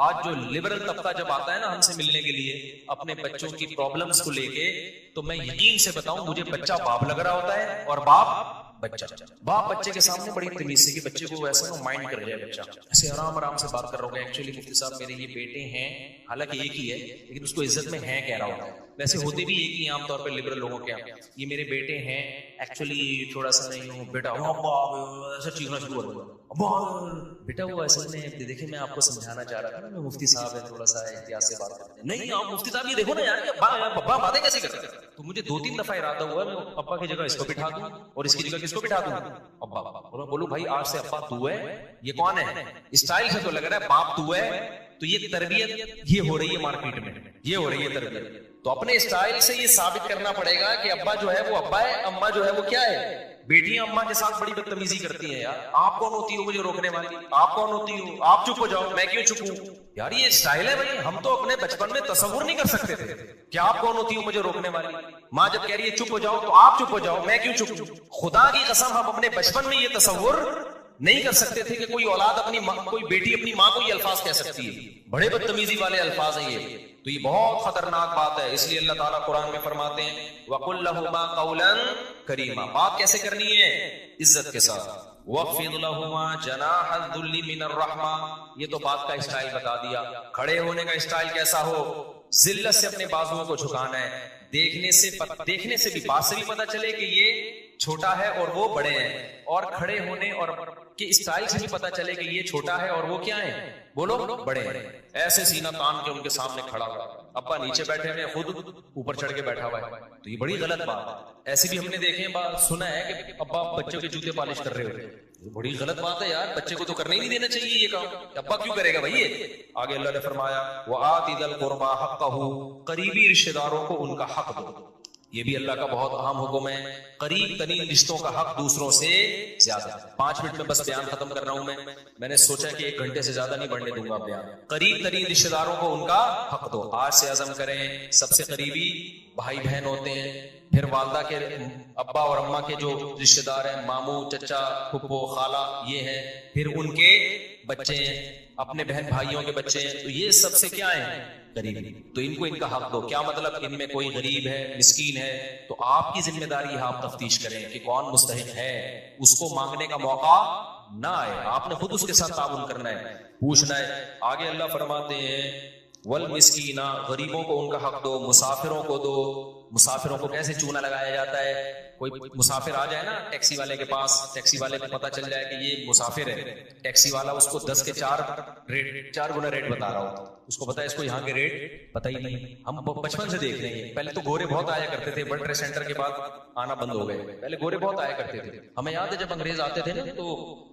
آج جو لبرل طبقہ جب آتا ہے نا ہم سے ملنے کے لیے اپنے بچوں کی پرابلمز کو لے کے, تو میں یقین سے بتاؤں مجھے بچہ باپ لگ رہا ہوتا ہے اور باپ بچہ. باپ بچے کے سامنے بڑی تمیز سے, کہ بچے کو ایسا مائنڈ کر جائے, بچہ ایسے آرام آرام سے بات کر رہا ہوگا. ایکچولی مفتی صاحب میرے یہ بیٹے ہیں, حالانکہ ایک ہی ہے لیکن اس کو عزت میں ہے کہہ رہا ہوتا ہے. ویسے ہوتے بھی ایک ہی عام طور پہ لبرل لوگوں کے, یہ میرے بیٹے ہیں, ایکچولی تھوڑا سا نہیں ہوں بیٹا, ایسا چیخنا شروع ہو گیا بیٹا. وہ ایسا نہیں, دیکھیں میں آپ کو سمجھانا چاہ رہا تھا نا, مفتی صاحب ہے تھوڑا سا احتیاط سے بات کرتے ہیں. نہیں آپ مفتی صاحب یہ دیکھو نا یار ابا باتیں کیسے کرتے ہیں. تو مجھے 2-3 دفعہ ارادہ ہوا میں ابا کی جگہ اس کو بٹھا دوں اور اس کی جگہ کس کو بٹھا دوں, ابا. اور میں بولوں بھائی آج سے ابا تو ہے, یہ کون ہے؟ اسٹائل سے تو لگ رہا ہے باپ تو ہے. تو یہ تربیت یہ ہو رہی ہے مارکیٹ میں, یہ ہو رہی ہے تربیت. تو اپنے اسٹائل سے یہ ثابت کرنا پڑے گا کہ ابا جو ہے وہ ابا ہے, اماں جو ہے وہ کیا ہے, بیٹیاں اماں کے ساتھ بڑی بدتمیزی کرتی ہیں. یار آپ کون ہوتی ہو مجھے روکنے والی, آپ کون ہوتی ہو, آپ چپ ہو جاؤ, میں کیوں چپ ہوں یار. یہ اسٹائل ہے بھائی, ہم تو اپنے بچپن میں تصور نہیں کر سکتے تھے کہ آپ کون ہوتی ہو مجھے روکنے والی. ماں جب کہہ رہی ہے چپ ہو جاؤ تو آپ چپ ہو جاؤ, میں کیوں چپ ہوں. خدا کی قسم ہم اپنے بچپن میں یہ تصور نہیں کر سکتے تھے کہ کوئی اولاد اپنی کوئی بیٹی اپنی ماں کو یہ الفاظ کہہ سکتی ہے. بڑے بدتمیزی والے الفاظ ہیں یہ. تو یہ بہت خطرناک بات ہے. اس لیے اللہ تعالیٰ قرآن میں فرماتے ہیں وَقُلْ لَهُمَا قَوْلًا كَرِيمًا. بات کیسے کرنی ہے؟ عزت کے ساتھ. وَخْفِضْ لَهُمَا جَنَاحَ الذُّلِّ مِنَ الرَّحْمَةِ. یہ تو بات کا اسٹائل بتا دیا. کھڑے ہونے کا اسٹائل کیسا ہو, ذلت سے اپنے بازوؤں کو جھکانا ہے. دیکھنے سے بھی بات سے بھی پتا چلے کہ یہ چھوٹا ہے اور وہ بڑے ہیں, اور کھڑے ہونے اور کے اسٹائل سے بھی پتا چلے کہ یہ چھوٹا ہے اور وہ کیا ہے, بولو بڑے ہیں. ایسے سینہ تان کے ان کے سامنے کھڑا ہوا, ابا نیچے بیٹھے ہوئے خود اوپر چڑھ کے بیٹھا ہوا ہے, تو یہ بڑی غلط بات ہے. ایسے بھی ہم نے دیکھے بات سنا ہے کہ ابا بچوں کے جوتے پالش کر رہے ہوتے ہیں. یہ بڑی غلط بات ہے یار, بچے کو تو کرنے ہی نہیں دینا چاہیے یہ کام. ابا کیوں کرے گا بھائی یہ. آگے اللہ نے فرمایا وَآتِ ذَا الْقُرْبَىٰ حَقَّهُ, قریبی رشتہ داروں کو ان کا حق دو. یہ بھی اللہ کا بہت اہم حکم ہے. قریب ترین رشتوں کا حق دوسروں سے زیادہ. 5 منٹ میں بس بیان ختم کر رہا ہوں. میں نے سوچا کہ 1 گھنٹے سے زیادہ نہیں بڑھنے دوں گا بیان. قریب ترین رشتہ داروں کو ان کا حق دو. آج سے عزم کریں, سب سے قریبی بھائی بہن ہوتے ہیں, پھر والدہ کے ابا اور اماں کے جو رشتہ دار ہیں، ماموں، چچا، پھپھو، خالہ، یہ ہیں، پھر ان کے بچے ہیں، اپنے بہن بھائیوں کے بچے ہیں، تو یہ سب سے کیا ہیں؟ غریب. تو ان کو ان کا حق دو. کیا مطلب؟ ان میں کوئی غریب ہے، مسکین ہے، تو آپ کی ذمہ داری ہے آپ تفتیش کریں کہ کون مستحق ہے، اس کو مانگنے کا موقع نہ آئے، آپ نے خود اس کے ساتھ تعاون کرنا ہے، پوچھنا ہے. آگے اللہ فرماتے ہیں والمسکینہ، غریبوں کو ان کا حق دو، مسافروں کو دو. مسافروں کو کیسے چونا لگایا جاتا ہے؟ کوئی مسافر آ جائے نا ٹیکسی والے کے پاس، ٹیکسی والے کو پتا چل جائے کہ یہ مسافر ہے، ٹیکسی والا اس کو 10 کے 4 گنا ریٹ بتا رہا ہوتا، اس کو پتا ہے اس کو یہاں کے ریٹ پتہ ہی نہیں. ہم بچپن سے دیکھ رہے ہیں، پہلے تو گورے بہت آیا کرتے تھے، ورلڈ ٹریڈ سینٹر کے بعد آنا بند ہو گئے، پہلے گورے بہت آیا کرتے تھے. ہمیں یاد ہے جب انگریز آتے تھے نا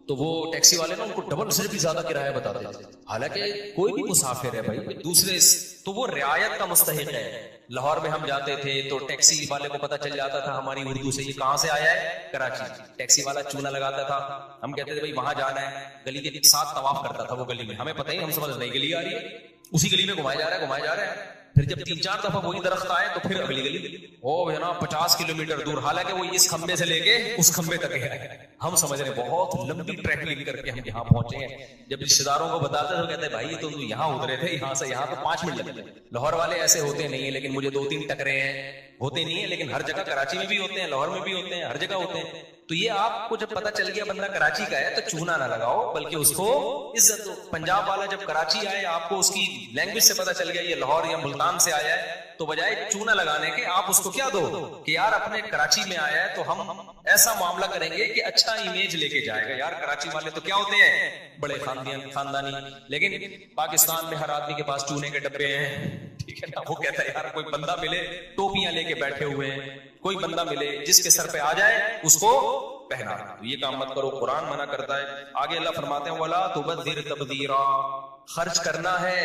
تو وہ ٹیکسی والے نا ان کو ڈبل سے بھی زیادہ کرایہ بتاتے تھے. حالانکہ کوئی بھی مسافر ہے بھائی دوسرے، تو وہ رعایت کا مستحق ہے. لاہور میں ہم جاتے تھے تو ٹیکسی والے کو پتا چل جاتا تھا ہماری اردو سے یہ کہاں سے آیا ہے، کراچی. ٹیکسی والا چونا لگاتا تھا، ہم کہتے تھے بھائی وہاں جانا ہے، گلی کے ساتھ طواف کرتا تھا وہ گلی میں، ہمیں پتہ ہی، ہم سمجھ نہیں گلی آ رہی ہے، اسی گلی میں گھمایا جا رہا ہے. پھر جب 3-4 دفعہ وہی درخت آئے تو پھر اگلی گلی، او جناب 50 کلومیٹر دور، حالانکہ وہ اس کھمبے سے لے کے اس کھمبے تک ہے. ہم سمجھ رہے ہیں بہت لمبی ٹریولنگ کر کے ہم یہاں پہنچے ہیں. جب رشتے داروں کو بتاتے تو کہتے ہیں بھائی تم یہاں اترے تھے، یہاں سے یہاں تو 5 منٹ لگتے ہیں. لاہور والے ایسے ہوتے نہیں ہیں، لیکن مجھے 2-3 ٹکرے ہیں، ہوتے نہیں ہیں، لیکن ہر جگہ کراچی میں بھی ہوتے ہیں، لاہور میں بھی ہوتے ہیں، ہر جگہ ہوتے ہیں. تو یہ آپ کو جب پتا چل گیا بندہ کراچی کا ہے تو چونا نہ لگاؤ، بلکہ اس کو عزت دو. پنجاب والا جب کراچی آئے، آپ کو اس کی لینگویج سے پتا چل گیا یہ لاہور یا ملتان سے آیا ہے، تو بجائے چونا لگانے کے آپ اس کو کیا دو کہ یار اپنے کراچی میں آیا ہے تو ہم ایسا معاملہ کریں گے کہ اچھا امیج لے کے جائے گا. یار کراچی والے تو کیا ہوتے ہیں؟ بڑے خاندانی. لیکن پاکستان میں ہر آدمی کے پاس چونے کے ڈبے ہیں، ٹھیک ہے نا. وہ کہتا ہے یار کوئی بندہ ملے ٹوپیاں لے کے بیٹھے ہوئے ہیں، کوئی بندہ ملے جس کے سر پہ آ جائے اس کو پہنا. تو یہ کام مت کرو، قرآن منع کرتا ہے. آگے اللہ فرماتے ہیں وَلَا تُبَذِّرْ تَبْذِيرًا، خرچ کرنا ہے،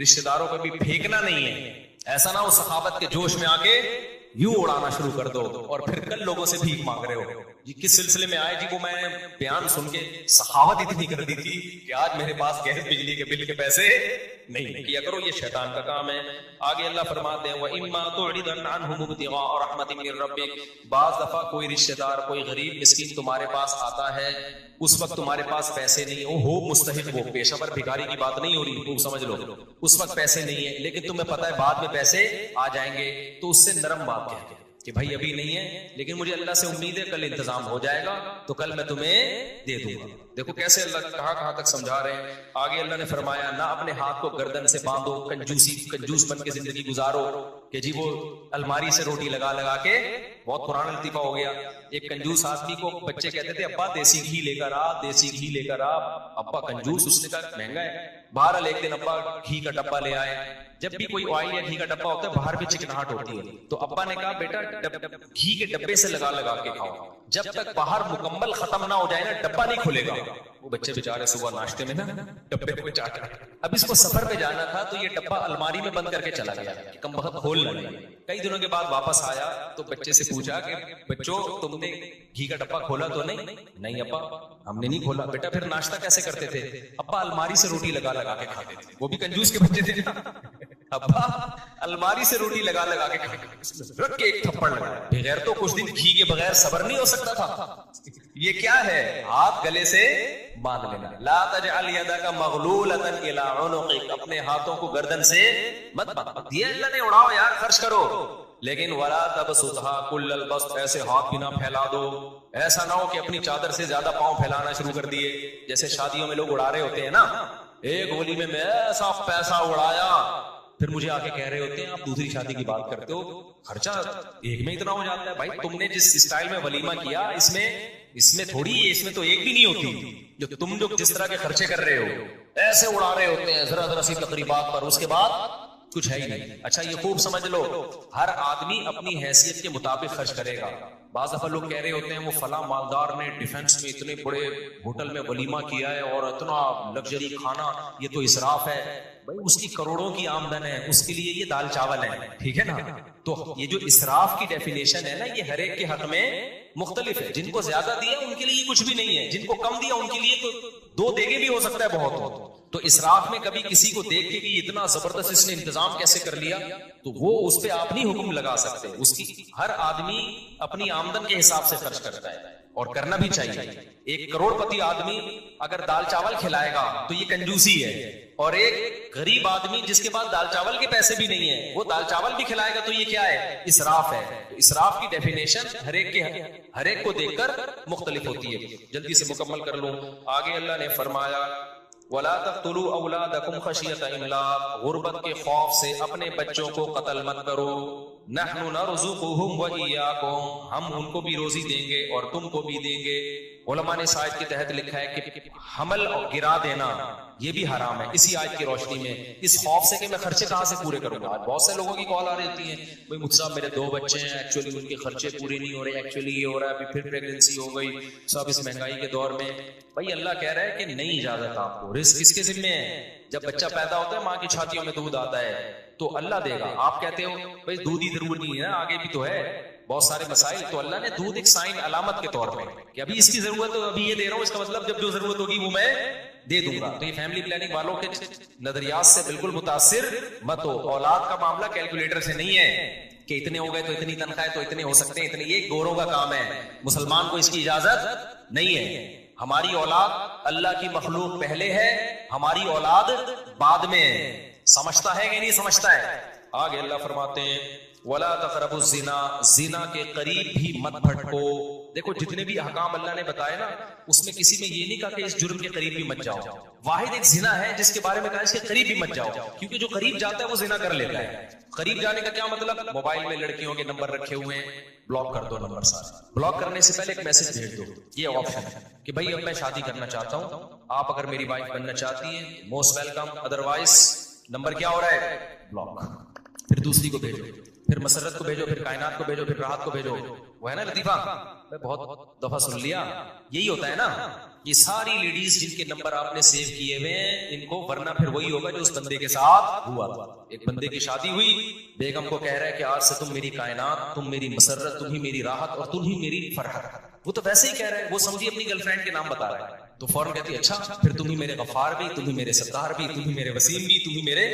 رشتہ داروں پہ بھی پھینکنا نہیں ہے. ایسا نہ ہو سخاوت کے جوش میں آ کے یوں اڑانا شروع کر دو اور پھر کل لوگوں سے بھیک مانگ رہے ہو. جی کس سلسلے میں آئے؟ جی وہ میں بیان سن کے سخاوت اتنی کر دی تھی کہ آج میرے پاس گیس بجلی کے بل کے پیسے نہیں کیا کرو، یہ شیطان کا کام ہے. آگے اللہ فرماتے ہیں وَإِمَّا تُعْرِضَنَّ عَنْهُمُ ابْتِغَاءَ رَحْمَةٍ مِّن رَّبِّكَ، بعض دفعہ کوئی رشتہ دار، کوئی غریب مسکین تمہارے پاس آتا ہے، اس وقت تمہارے پاس پیسے نہیں ہو مستحق، وہ پیشہ پر بھکاری کی بات نہیں ہو رہی، تم سمجھ لو اس وقت پیسے نہیں ہے، لیکن تمہیں پتا ہے بعد میں پیسے آ جائیں گے، تو اس سے نرم بات کہہ کہ بھائی ابھی نہیں ہے لیکن مجھے اللہ سے امید ہے کل انتظام ہو جائے گا تو کل میں تمہیں دے دوں گا. دیکھو کیسے اللہ کہاں تک سمجھا رہے ہیں. آگے اللہ نے فرمایا نہ اپنے ہاتھ کو گردن سے باندھو، کنجوس بن کے زندگی گزارو کہ جی وہ الماری سے روٹی لگا کے، بہت پرانا لطیفہ ہو گیا. ایک کنجوس آدمی کو بچے کہتے تھے ابا دیسی گھی لے کر آ، دیسی گھی لے کر آ. ابا کنجوس، اس نے کہا مہنگا ہے. بہرحال ایک دن ابا گھی کا ڈبہ لے آئے. جب بھی کوئی آئل یا گھی کا ڈبہ ہوتا ہے باہر بھی چکناہٹ ہوتی ہے، تو ابا نے کہا بیٹا گھی کے ڈبے سے لگا کے کھاؤ، جب تک باہر مکمل ختم نہ ہو جائے نا ڈبہ نہیں کھلے گا. وہ بچے بیچارے صبح ناشتے میں نا ڈبے کو چاٹ رہے. اب اس کو سفر پہ جانا تھا تو یہ ڈبہ الماری میں بند کر کے چلا گیا، کم وقت کھول نہ لیا. کئی دنوں کے بعد واپس آیا تو بچے سے پوچھا کہ بچوں تم نے گھی کا ڈبہ کھولا تو نہیں ابا ہم نے نہیں کھولا. بیٹا پھر ناشتہ کیسے کرتے تھے؟ ابا الماری سے روٹی لگا کے کھاتے تھے. وہ بھی کنجوس کے بچے تھے نا. ابا الماری سے روٹی لگا کے رکھ کے ایک تھپڑ لگایا. بغیر تو کچھ دن گھی کے بغیر صبر نہیں ہو سکتا تھا. یہ کیا ہے؟ ہاتھ گلے سے باندھ لینا. لا تجعل یدک مغلولۃ الی عنقک، اپنے ہاتھوں کو گردن سے مت باندھ. یہ اللہ نے اڑاؤ یار، خرچ کرو، لیکن ولا تبسطھا کل البسط، ایسے ہاتھ بھی نہ پھیلا دو. ایسا نہ ہو کہ اپنی چادر سے زیادہ پاؤں پھیلانا شروع کر دیے، جیسے شادیوں میں لوگ اڑا رہے ہوتے ہیں نا. ایک ہولی میں ایسا پیسہ اڑایا، پھر مجھے آ کے کہہ رہے ہوتے ہیں آپ دوسری شادی کی بات کرتے ہو، خرچہ ایک میں اتنا ہو جاتا ہے. بھائی تم نے جس اسٹائل میں ولیمہ کیا اس میں تھوڑی، اس میں تو ایک بھی نہیں ہوتی. جو جس طرح کے خرچے کر رہے ہو ایسے اڑا رہے ہوتے ہیں ذرا سی تقریبات پر، اس کے بعد کچھ ہے ہی نہیں. اچھا یہ خوب سمجھ لو، ہر آدمی اپنی حیثیت کے مطابق خرچ کرے گا. بعض دفعہ لوگ کہہ رہے ہوتے ہیں وہ فلاں مالدار نے ڈیفنس میں اتنے بڑے ہوٹل میں ولیمہ کیا ہے اور اتنا لگژری کھانا، یہ تو اسراف ہے. بھائی اس کی کروڑوں کی آمدن ہے، اس کے لیے یہ دال چاول ہے، ٹھیک ہے نا. تو یہ جو اسراف کی ڈیفینیشن ہے نا، یہ ہر ایک کے حق میں مختلف ہے. جن کو زیادہ دیا ان کے لیے کچھ بھی نہیں ہے، جن کو کم دیا ان کے لیے تو 2 دیگے بھی ہو سکتا ہے بہت ہو. تو اسراف میں کبھی کسی کو دیکھ کے کہ اتنا زبردست اس نے انتظام کیسے کر لیا، تو وہ اس پہ آپ نہیں حکم لگا سکتے. اس کی ہر آدمی اپنی آمدن کے حساب سے خرچ کرتا ہے اور کرنا بھی چاہیے. 1 کروڑ پتی آدمی اگر دال چاول کھلائے گا تو یہ کنجوسی ہے، اور ایک غریب آدمی جس کے پاس دال چاول کے پیسے بھی نہیں ہیں وہ دال چاول بھی کھلائے گا تو یہ کیا ہے؟ اسراف ہے. تو اسراف کی ڈیفینیشن ہر ایک کو دیکھ کر مختلف ہوتی ہے. جلدی سے مکمل کر لوں. آگے اللہ نے فرمایا وَلَا تَقْتُلُوا أَوْلَادَكُمْ خَشْيَةَ إِمْلَاقٍ، غربت کے خوف سے اپنے بچوں کو قتل مت کرو. نَحْنُ نَرْزُقُهُمْ وَإِيَّاكُمْ، ہم ان کو بھی روزی دیں گے اور تم کو بھی دیں گے. علماء نے اس آیت کے تحت لکھا ہے کہ حمل اور گرا دینا یہ بھی حرام ہے اسی آیت کی روشنی میں، اس خوف سے کہ میں خرچے کہاں سے پورے کروں گا. بہت سے لوگوں کی کال آ رہی ہوتی ہے، بھائی مجھ سے میرے 2 بچے ہیں، ایکچولی ان کے خرچے پورے نہیں ہو رہے، ایکچولی یہ ہو رہا ہے، ابھی پھر پریگننسی ہو گئی، سب اس مہنگائی کے دور میں. بھائی اللہ کہہ رہا ہے کہ نہیں اجازت آپ کو، رزق کس کے ذمہ ہے؟ جب بچہ پیدا ہوتا ہے ماں کی چھاتیوں میں دودھ آتا ہے تو اللہ دے گا. آپ کہتے ہو بھائی دودھ ہی ضرور نہیں ہے، آگے بھی تو ہے بہت سارے مسائل. تو اللہ نے دودھ ایک سائن علامت کے طور پہ کہ ابھی اس کی ضرورت ہے، ابھی یہ دے رہا ہوں، اس کا مطلب جب جو ضرورت ہوگی وہ میں دے دوں گا. تو یہ فیملی پلاننگ والوں کے نظریات سے بالکل متاثر مت ہو. اولاد کا معاملہ کیلکولیٹر سے نہیں ہے کہ اتنے ہو گئے تو اتنی تنخواہ تو اتنے ہو سکتے ہیں اتنے. یہ گوروں کا کام ہے، مسلمان کو اس کی اجازت نہیں ہے. ہماری اولاد اللہ کی مخلوق پہلے ہے، ہماری اولاد بعد میں ہے. سمجھتا ہے کہ نہیں سمجھتا ہے؟ آگے اللہ فرماتے ہیں وَلَا تَقْرَبُوا الزِّنَا، زنا کے قریب بھی مت بھٹکو. دیکھو جتنے بھی احکام اللہ نے بتائے نا اس میں کسی میں یہ نہیں کہا کہ اس جرم کے قریب بھی مت جاؤ. واحد ایک زنا ہے جس کے بارے میں کہا اس کے قریب بھی مت جاؤ، کیونکہ جو قریب جاتا ہے وہ زنا کر لیتا ہے. قریب جانے کا کیا مطلب؟ موبائل میں لڑکیوں کے نمبر رکھے ہوئے ہیں، بلاک کر دو نمبر سارے. بلاک کرنے سے پہلے ایک میسج بھیج دو، یہ آپشن ہے کہ بھائی اب میں شادی کرنا چاہتا ہوں، آپ اگر میری وائف بننا چاہتی ہیں موسٹ ویلکم، ادروائز نمبر کیا ہو رہا ہے؟ بلاک. پھر دوسری کو بھیجو، پھر مسرت کو بھیجو، پھر کائنات کو بھیجو، پھر راحت کو بھیجو. وہ ہے نا لطیفہ، میں بہت دفعہ سن لیا. یہی ہوتا ہے نا، یہ ساری لیڈیز جن کے نمبر آپ نے سیو کیے ہوئے ہیں ان کو، ورنہ پھر وہی ہوگا جو اس بندے کے ساتھ ہوا تھا. ایک بندے کی شادی ہوئی، بیگم کو کہہ رہا ہے کہ آج سے تم میری کائنات، تم میری مسرت، تم ہی میری راحت اور تم ہی میری فرحت. وہ تو ویسے ہی کہہ رہا ہے، وہ سمجھی اپنی گرل فرینڈ کے نام بتا رہا ہے. تو فوراً کہتی ہے اچھا پھر تم ہی میرے غفار بھی، تم ہی میرے ستار بھی، تم ہی میرے وسیم بھی، تم ہی میرے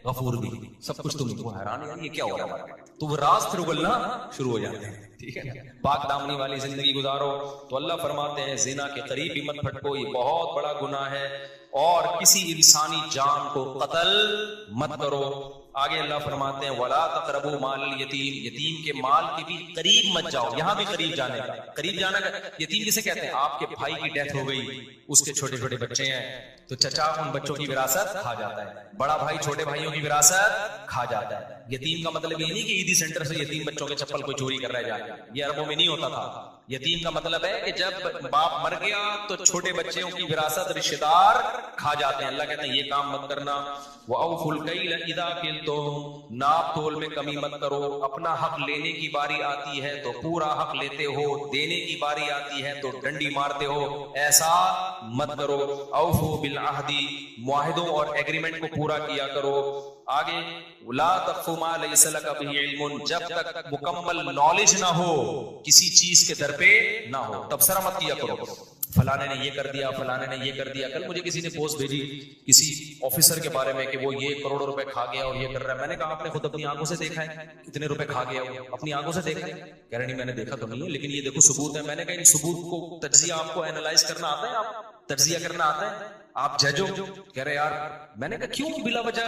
غفور بھی، سب کچھ تم. کو حیران ہے یہ کیا ہو رہا ہے. تو وہ راز پھر اگلنا شروع ہو جاتے ہیں. ٹھیک ہے، پاک دامنی والی زندگی گزارو. تو اللہ فرماتے ہیں زنا کے قریب بھی مت پھٹکو، یہ بہت بڑا گناہ ہے. اور کسی انسانی جان کو قتل مت کرو. آگے اللہ فرماتے ہیں وَلَا تَقْرَبُوا مَالَ الْيَتِيمِ، یتیم کے مال کے بھی قریب مت جاؤ. یہاں بھی قریب جانے کا، قریب جانا کا. یتیم کسے کہتے ہیں؟ آپ کے بھائی کی ڈیتھ ہو گئی، اس کے چھوٹے چھوٹے بچے ہیں تو چچا ان بچوں کی وراثت کھا جاتا ہے، بڑا بھائی چھوٹے بھائیوں کی وراثت کھا جاتا ہے. یتیم کا مطلب یہ نہیں کہ عیدی سینٹر سے یتیم بچوں کے چپل کوئی چوری کر رہا جائے، یہ عربوں میں نہیں ہوتا تھا. یتیم کا مطلب ہے کہ جب باپ مر گیا تو چھوٹے بچوں کی وراثت رشتہ دار کھا جاتے ہیں. اللہ کہتے ہیں یہ کام مت کرنا. وَأَوْفُوا الْكَيْلَ إِذَا كِلْتُمْ، ناپ تول میں کمی مت کرو. اپنا حق لینے کی باری آتی ہے تو پورا حق لیتے ہو، دینے کی باری آتی ہے تو ڈنڈی مارتے ہو، ایسا مت کرو. اوفوا بالعہد، معاہدوں اور ایگریمنٹ کو پورا کیا کرو. آگے لا تقف ما لیس لک بہ علم، جب تک مکمل نالج نہ ہو کسی چیز کے در پہ نہ ہو تبصرہ مت کیا کرو. فلانے نے یہ کر دیا، فلانے نے یہ کر دیا. کل مجھے کسی نے پوسٹ بھیجی کسی آفیسر کے بارے میں کہ وہ یہ کروڑوں روپے کھا گیا اور یہ کر رہا ہے. میں نے کہا آپ نے خود اپنی آنکھوں سے دیکھا ہے کتنے روپے کھا گیا وہ؟ اپنی آنکھوں سے دیکھا ہے؟ کہہ رہے نہیں میں نے دیکھا تو نہیں ہے لیکن یہ دیکھو ثبوت ہے. میں نے کہا ان ثبوت کو تجزیہ آپ کو اینالائز کرنا آتا ہے؟ آپ تجزیہ کرنا آتا ہے؟ آپ جج ہو؟ کہہ رہے یار. میں نے کہا کیوں بلا وجہ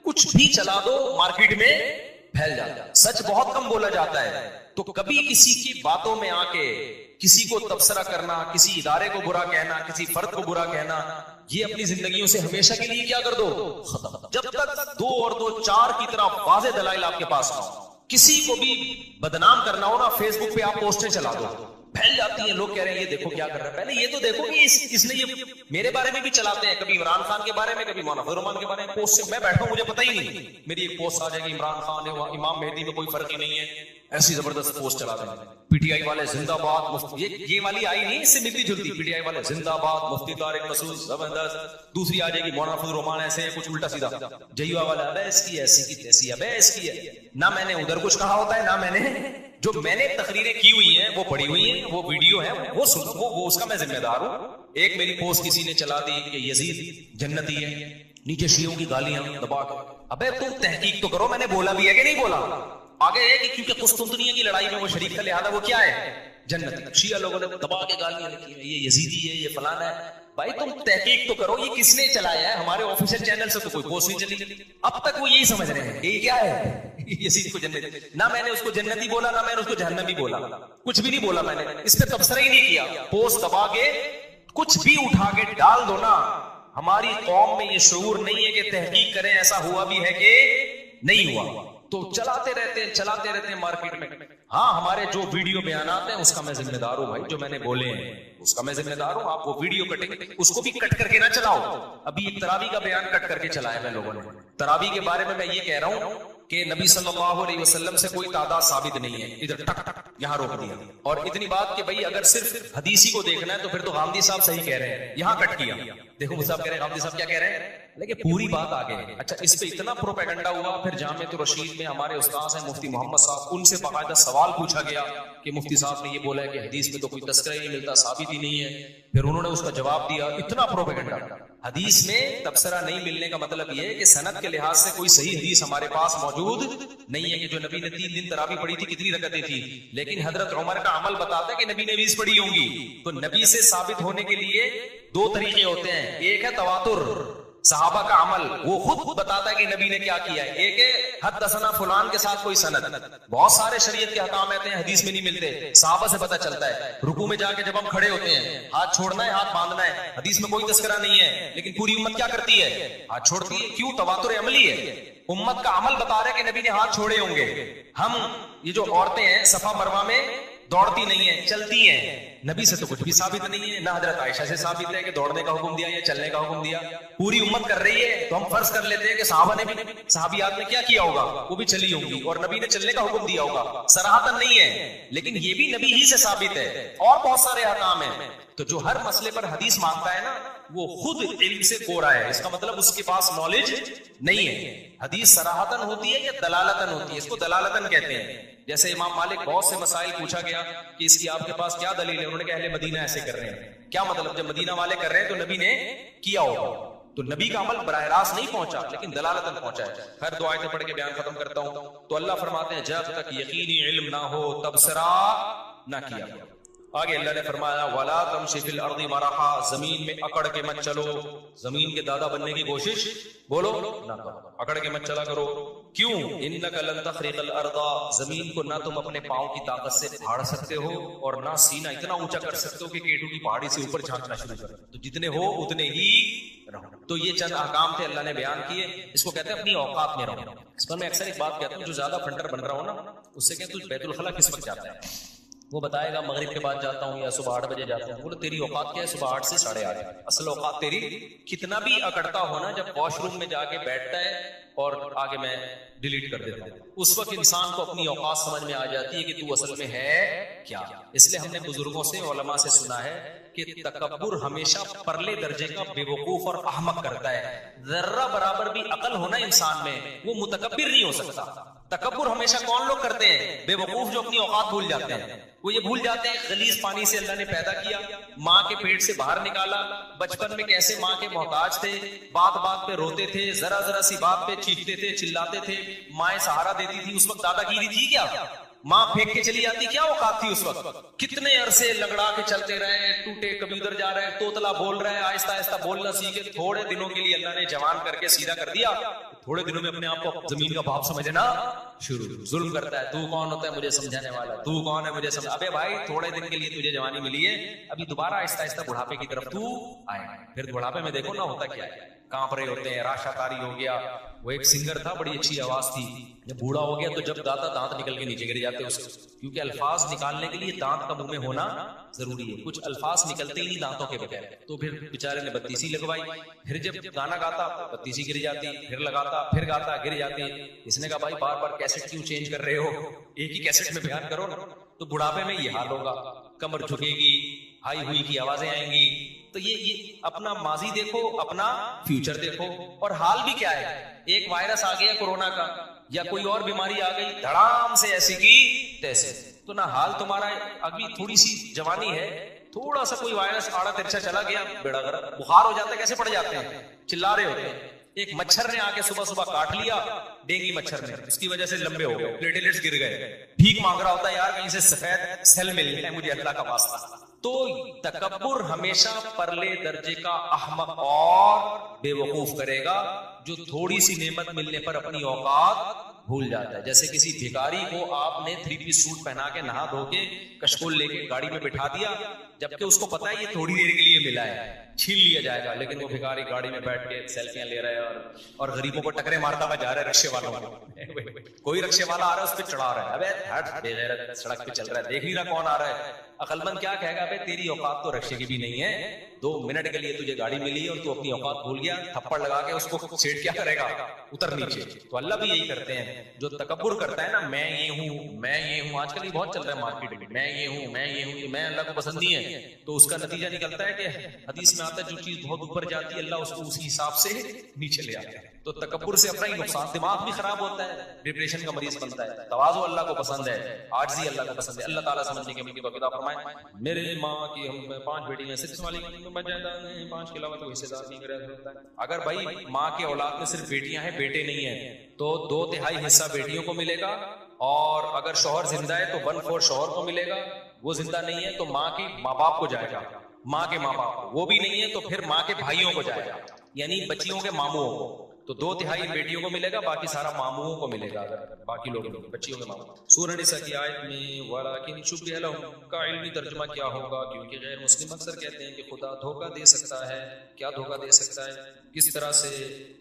کچھ بھی چلا دو مارکیٹ میں پھیل جاتا ہے. سچ بہت کم بولا جاتا ہے. تو کبھی کسی کی باتوں میں آ کے کسی کو تبصرہ کرنا، کسی ادارے کو برا کہنا، کسی فرد کو برا کہنا، یہ اپنی زندگیوں سے ہمیشہ کے لیے کیا کر دو، ختم. جب تک 2 اور 2 4 کی طرح واضح دلائل آپ کے پاس نہ ہو. کسی کو بھی بدنام کرنا ہو نا، فیس بک پہ آپ پوسٹیں چلا دو، پھیل جاتی ہیں. لوگ کہہ رہے ہیں یہ دیکھو کیا کر رہا ہے. پہلے یہ تو دیکھو کہ اس نے یہ میرے بارے میں بھی چلاتے ہیں, کبھی عمران خان کے بارے میں, کبھی مولانا فضل الرحمان کے بارے میں پوسٹ سے میں بیٹھا ہوں, مجھے پتہ ہی نہیں, میری ایک پوسٹ آ جائے گی عمران خان ہے, امام مہدی میں کوئی فرق ہی نہیں ہے, ایسی زبردست پوسٹ چلا دیں. پی ٹی آئی والے زندہ باد, یہ والی آئی نہیں, اس سے ملتی جلتی. پی ٹی آئی والے زندہ باد, مفتی طارق مسعود زبردست. دوسری آ جائے گی مولانا فضل الرحمان ایسے ہے, کچھ الٹا سیدھا. جیوا والا ابے اس کی ایسی کی تیسی, ابے اس کی ہے. نہ میں نے ادھر کچھ کہا ہوتا ہے, نہ میں نے جو میں نے تقریریں کی ہوئی ہیں وہ پڑھی ہوئی ہیں, وہ ویڈیو ہے وہ سن, وہ اس کا میں ذمہ دار ہوں. ایک میری پوسٹ کسی نے چلا دی کہ یزید جنتی ہے, نیچے شیعوں کی گالیاں دبا کے. ابے تم تحقیق تو کرو, میں نے بولا بھی ہے کہ نہیں بولا. آگے ہے کہ کیونکہ قسطنطنیہ کی لڑائی میں وہ شریک تھا لہذا وہ کیا ہے, جنتی. شیعہ لوگوں نے دبا کے گالیاں لکھی ہیں, یہ یزیدی ہے, یہ فلانا ہے. بھائی تم تحقیق تو کرو, یہ کس نے چلایا ہے. ہمارے آفیشیل چینل سے تو کوئی پوسٹ نہیں چلی. اب تک وہ یہی سمجھ رہے ہیں کہ یہ کیا ہے, یزید کو جنتی. نہ میں نے اس کو جنتی بولا, نہ میں نے اس کو جہنمی بولا, کچھ بھی نہیں بولا میں نے. اس پہ تبصرہ ہی نہیں کیا. پوسٹ دبا کے کچھ بھی اٹھا کے ڈال دو نا. ہماری قوم میں یہ شعور نہیں ہے کہ تحقیق کریں ایسا ہوا بھی ہے کہ نہیں ہوا, تو چلاتے رہتے ہیں مارکیٹ میں. ہاں ہمارے جو ویڈیو بیانات ہیں اس کا میں ذمہ دار ہوں بھائی, جو میں نے بولے ہیں اس کا میں ذمہ دار ہوں. آپ وہ ویڈیو کٹیں گے اس کو بھی کٹ کر کے نہ چلاؤ. ابھی ایک تراویح کا بیان کٹ کر کے چلایا میں لوگوں نے. تراویح کے بارے میں یہ کہہ رہا ہوں کہ نبی صلی اللہ علیہ وسلم سے کوئی تعداد ثابت نہیں ہے. ادھر ٹک ٹک یہاں روک دیا. اور اتنی بات کہ بھائی اگر صرف حدیثی کو دیکھنا ہے تو پھر تو غامدی صاحب صحیح کہہ رہے ہیں, یہاں کٹ کیا. دیکھو مصعب کہہ رہے ہیں, غامدی صاحب کیا کہہ رہے ہیں, لیکن پوری بات آگے ہے. اچھا اس پہ اتنا پروپیگنڈا ہوا, پھر جامعۃ الرشید میں ہمارے استاذ ہیں مفتی محمد صاحب, ان سے باقاعدہ سوال پوچھا گیا کہ مفتی صاحب نے یہ بولا ہے کہ حدیث میں تو کوئی تذکرہ ہی نہیں ملتا, ثابت ہی نہیں ہے. پھر انہوں نے اس کا جواب دیا. اتنا پروپیگنڈا. حدیث میں تبصرہ نہیں ملنے کا مطلب یہ ہے کہ سند کے لحاظ سے کوئی صحیح حدیث ہمارے پاس موجود نہیں ہے کہ جو نبی نے 3 دن تراویح پڑھی تھی کتنی رکعتیں تھی. لیکن حضرت عمر کا عمل بتاتا ہے کہ نبی نے 20 پڑھی ہوں گی. تو نبی سے ثابت ہونے کے لیے 2 طریقے ہوتے ہیں. ایک ہے تواتر, صحابہ کا عمل, وہ خود بتاتا ہے کہ نبی نے کیا کیا ہے. ایک ہے حدثنا فلان کے ساتھ کوئی سند. بہت سارے شریعت کے احکام آتے ہیں حدیث میں نہیں ملتے, صحابہ سے پتہ چلتا ہے. رکوع میں جا کے جب ہم کھڑے ہوتے ہیں, ہاتھ چھوڑنا ہے ہاتھ باندھنا ہے, حدیث میں کوئی تذکرہ نہیں ہے, لیکن پوری امت کیا کرتی ہے, ہاتھ چھوڑتی ہے. کیوں, تواتر عملی ہے. امت کا عمل بتا رہا ہے کہ نبی نے ہاتھ چھوڑے ہوں گے. ہم یہ جو عورتیں ہیں صفا مروہ میں دوڑتی نہیں ہیں, چلتی ہیں. نبی سے تو کچھ بھی ثابت نہیں ہے, نہ حضرت عائشہ سے ثابت ہے کہ دوڑنے کا حکم دیا یا چلنے کا حکم دیا. پوری امت کر رہی ہے تو ہم فرض کر لیتے ہیں کہ صحابہ نے بھی, صحابیات نے کیا کیا ہوگا, وہ بھی چلی ہوں گی اور نبی نے چلنے کا حکم دیا ہوگا. صراحتاً نہیں ہے, لیکن یہ بھی نبی ہی سے ثابت ہے. اور بہت سارے احکام ہیں. تو جو ہر مسئلے پر حدیث مانگتا ہے نا, وہ خود علم سے گورا ہے. اس کا مطلب اس کے پاس نالج نہیں ہے. حدیث صراحتاً ہوتی ہے یا دلالتاً ہوتی ہے, اس کو دلالتاً کہتے ہیں. جیسے امام مالک بہت سے مسائل پوچھا گیا کہ اس کی آپ کے پاس کیا دلیل ہے, انہوں نے کہا اہل مدینہ ایسے کر رہے ہیں. کیا مطلب, جب مدینہ والے کر رہے ہیں تو نبی نے کیا ہوگا. تو نبی کا عمل براہ راست نہیں پہنچا لیکن دلالتاً پہنچا ہے. خیر 2 آیتیں پڑھ کے بیان ختم کرتا ہوں. تو اللہ فرماتے ہیں جب تک یقینی علم نہ ہو تبصرہ نہ کیا. آگے اللہ نے فرمایا وَلَا تَمْشِ فِي الْأَرْضِ مَرَحًا, زمین میں اکڑ کے مت چلو. زمین کے دادا بننے کی کوشش بولو نہ کرو, اکڑ کے مت چلا کرو. کیوں, اِنَّكَ لَن تَخْرِقَ الْأَرْضَ, زمین کو نہ تم اپنے پاؤں کی طاقت سے پھاڑ سکتے ہو اور نہ سینہ اتنا اونچا کر سکتے ہو کہ کیٹو کی پہاڑی سے اوپر جھانکنا شروع کر. تو جتنے ہو اتنے ہی رہو. تو یہ چند احکام تھے اللہ نے بیان کیے. اس کو کہتے ہیں اپنی اوقات میں رہو. اس پر میں اکثر ایک بات کہتا ہوں, جو زیادہ فنڈر بن رہا ہو نا, اس سے کہتے ہیں تو بیت الخلا کس وقت جاتا ہے, وہ بتائے گا مغرب کے بعد جاتا ہوں یا صبح 8 بجے جاتا ہوں. بولے تیری اوقات کیا ہے, صبح 8 سے 8:30. اصل اوقات تیری کتنا بھی اکڑتا ہونا, جب واش روم میں جا کے بیٹھتا ہے اور آگے میں ڈیلیٹ کر دیتا ہوں, اس وقت انسان کو اپنی اوقات سمجھ میں آ جاتی ہے کہ تو اصل میں ہے کیا. اس لیے ہم نے بزرگوں سے, علماء سے سنا ہے کہ تکبر ہمیشہ پرلے درجے کا بے وقوف اور احمق کرتا ہے. ذرہ برابر بھی عقل ہونا انسان میں, وہ متکبر نہیں ہو سکتا. تکبر ہمیشہ کون لوگ کرتے ہیں, بے وقوف جو اپنی اوقات بھول جاتے ہیں. وہ یہ بھول جاتے ہیں غلیظ پانی سے اللہ نے پیدا کیا, ماں کے پیٹ سے باہر نکالا, بچپن میں کیسے ماں کے محتاج تھے, بات بات پہ روتے تھے, ذرا ذرا سی بات پہ چیختے تھے, چلاتے تھے, مائیں سہارا دیتی تھی. اس وقت دادا گیری تھی کیا, ماں پھینک کے چلی جاتی, کیا اوقات تھی اس وقت. کتنے عرصے لگڑا کے چلتے رہے, ٹوٹے کبھی ادھر جا رہے, توتلا بول رہے, آہستہ آہستہ بولنا سیکھے. تھوڑے دنوں کے لیے اللہ نے جوان کر کے سیدھا کر دیا, تھوڑے دنوں میں اپنے آپ کو زمین کا باپ سمجھنا شروع. ظلم کرتا ہے, تو کون ہوتا ہے مجھے سمجھانے والا, تو کون ہے مجھے سمجھ. ابے بھائی تھوڑے دن کے لیے تجھے جوانی ملی ہے, ابھی دوبارہ آہستہ آہستہ بڑھاپے کی طرف تو آئے. پھر بڑھاپے میں دیکھو نا ہوتا کیا ہے, کانپ رہے ہوتے ہیں, راشا کاری ہو گیا. وہ ایک سنگر تھا, بڑی اچھی آواز تھی, جب بوڑھا ہو گیا تو جب گاتا دانت نکل کے نیچے گر جاتے اس کیونکہ الفاظ نکالنے کے لیے دانت کا منہ میں ہونا ضروری ہے. کچھ الفاظ نکلتے ہی نہیں دانتوں کے بغیر, تو پھر بیچارے نے بتیسی لگوائی. پھر جب گانا گاتا بتیسی گر جاتی, پھر لگاتا پھر گاتا گر جاتی. اس نے کہا بھائی بار بار کیسٹ کیوں چینج کر رہے ہو, ایک ہی کیسٹ میں بیان کرو نا. تو بڑھاپے میں یہ حال ہوگا, کمر جھکے گی, ہائی ہوئی کی آوازیں آئیں گی. تو یہ اپنا ماضی دیکھو, اپنا فیوچر دیکھو. اور حال بھی کیا ہے, ایک وائرس آ گیا کورونا کا, یا کوئی اور بیماری آ گئی, دھڑام سے ایسی کی تیسے. تو نہ حال تمہارا ابھی تھوڑی سی جوانی ہے, تھوڑا سا کوئی وائرس آڑا ترچھا چلا گیا, بیڑا غرق, بخار ہو جاتا ہے, کیسے پڑ جاتے ہیں, چلا رہے ہوتے ہیں. ایک مچھر نے آ کے صبح صبح کاٹ لیا, ڈینگی مچھر نے, اس کی وجہ سے لمبے ہو گئے, پلیٹلیٹس گر گئے, بھیک مانگ رہا ہوتا ہے یار کہیں سے سفید سیل مل جائے مجھے اللہ کا واسطہ. تو تکبر ہمیشہ پرلے درجے کا احمق اور بے وقوف کرے گا جو تھوڑی سی نعمت ملنے پر اپنی اوقات بھول جاتا ہے. جیسے کسی بھکاری کو آپ نے 3 پیس سوٹ پہنا کے نہا دھو کے کشکول لے کے گاڑی میں بٹھا دیا, جبکہ اس کو پتا ہے یہ تھوڑی دیر کے لیے ملا ہے, چھین لیا جائے گا, لیکن وہ بھکاری گاڑی میں بیٹھ کے سیلفیاں لے رہا ہے اور غریبوں کو ٹکرے مارتا ہوا جا رہا ہے رکشے والوں کو. کوئی رکشے والا آ رہا ہے اس پہ چڑھا رہا ہے, ابے ہٹ بے غیرت, سڑک پہ چل رہا ہے, دیکھ نہیں رہا کون آ رہا ہے. عقل مند کیا کہے گا, ابے تیری اوقات تو رکشے کی بھی نہیں ہے, 2 منٹ کے لیے تجھے گاڑی ملی اور تو اپنی اوقات بھول گیا, تھپڑ لگا کے اس کو سیٹ کیا کرے گا, اتر نیچے. تو اللہ بھی یہی کرتے ہیں. جو تکبر کرتا ہے نا, میں یہ ہوں میں یہ ہوں, آج کل یہ بہت چل رہا ہے مارکیٹ میں, میں یہ ہوں میں یہ ہوں, یہ میں اللہ کو پسند نہیں ہے. تو اس کا نتیجہ نکلتا ہے کہ حدیث میں آتا ہے جو چیز بہت اوپر جاتی ہے اللہ اس کو اسی حساب سے نیچے لے آتا ہے. تو تکبر سے اپنا ہی نقصان, دماغ بھی خراب ہوتا ہے, ڈپریشن کا مریض بنتا ہے. تواضع اللہ کو پسند ہے, عاجزی اللہ کو پسند ہے. اللہ تعالیٰ سمجھنے کے مجھے توفیق فرمائے. میرے ماں کی ہم 5 بیٹی ہیں, 6 والی 5 کے علاوہ کوئی حصے دار نہیں میرا ہوتا ہے. اگر بھائی ماں کے اولاد میں صرف بیٹیاں ہیں بیٹے نہیں ہیں تو 2/3 حصہ بیٹیوں کو ملے گا, اور اگر شوہر زندہ ہے تو 1/4 شوہر کو ملے گا. وہ زندہ نہیں ہے تو ماں کی ماں باپ کو جائے گا, ماں کے ماں باپ, وہ بھی نہیں ہے تو پھر ماں کے بھائیوں کو جائے گا, یعنی بچیوں کے ماموں کو. تو 2/3 بیٹیوں کو ملے گا, باقی سارا ماموں کو ملے گا, اگر باقی لوگ بچیوں کے ماموں. سورہ نساء کی آیت میں وَلَٰكِن شُبِّهَ لَهُمْ کا علمی ترجمہ کیا ہوگا, کیونکہ غیر مسلم اکثر کہتے ہیں کہ خدا دھوکہ دے سکتا ہے. کیا دھوکہ دے سکتا ہے, کس طرح سے؟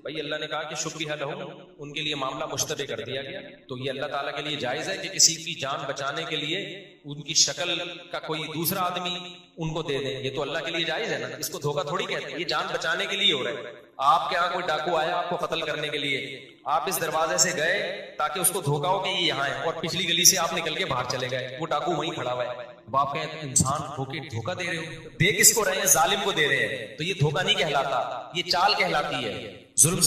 بھائی اللہ نے کہا کہ شُبِّهَ لَهُمْ, ان کے لیے معاملہ مشتبہ کر دیا گیا. تو یہ اللہ تعالیٰ کے لیے جائز ہے کہ کسی کی جان بچانے کے لیے ان کی شکل کا کوئی دوسرا آدمی ان کو دے دیں, یہ تو اللہ کے لیے جائز ہے نا, اس کو دھوکہ تھوڑی کہتے ہیں. یہ جان بچانے کے لیے ہو رہا ہے. آپ کے یہاں کوئی ڈاکو آیا آپ کو قتل کرنے کے لیے, آپ اس دروازے سے گئے تاکہ اس کو دھوکا ہو کہ یہ یہاں ہے, اور پچھلی گلی سے آپ نکل کے باہر چلے گئے, وہ ڈاکو وہیں کھڑا ہوا ہے. اب آپ کہیں انسان دھوکا دے رہے ہو, دے کس کو رہے ہیں, ظالم کو دے رہے ہیں. تو یہ دھوکا نہیں کہلاتا, یہ چال کہلاتی ہے, ظلم.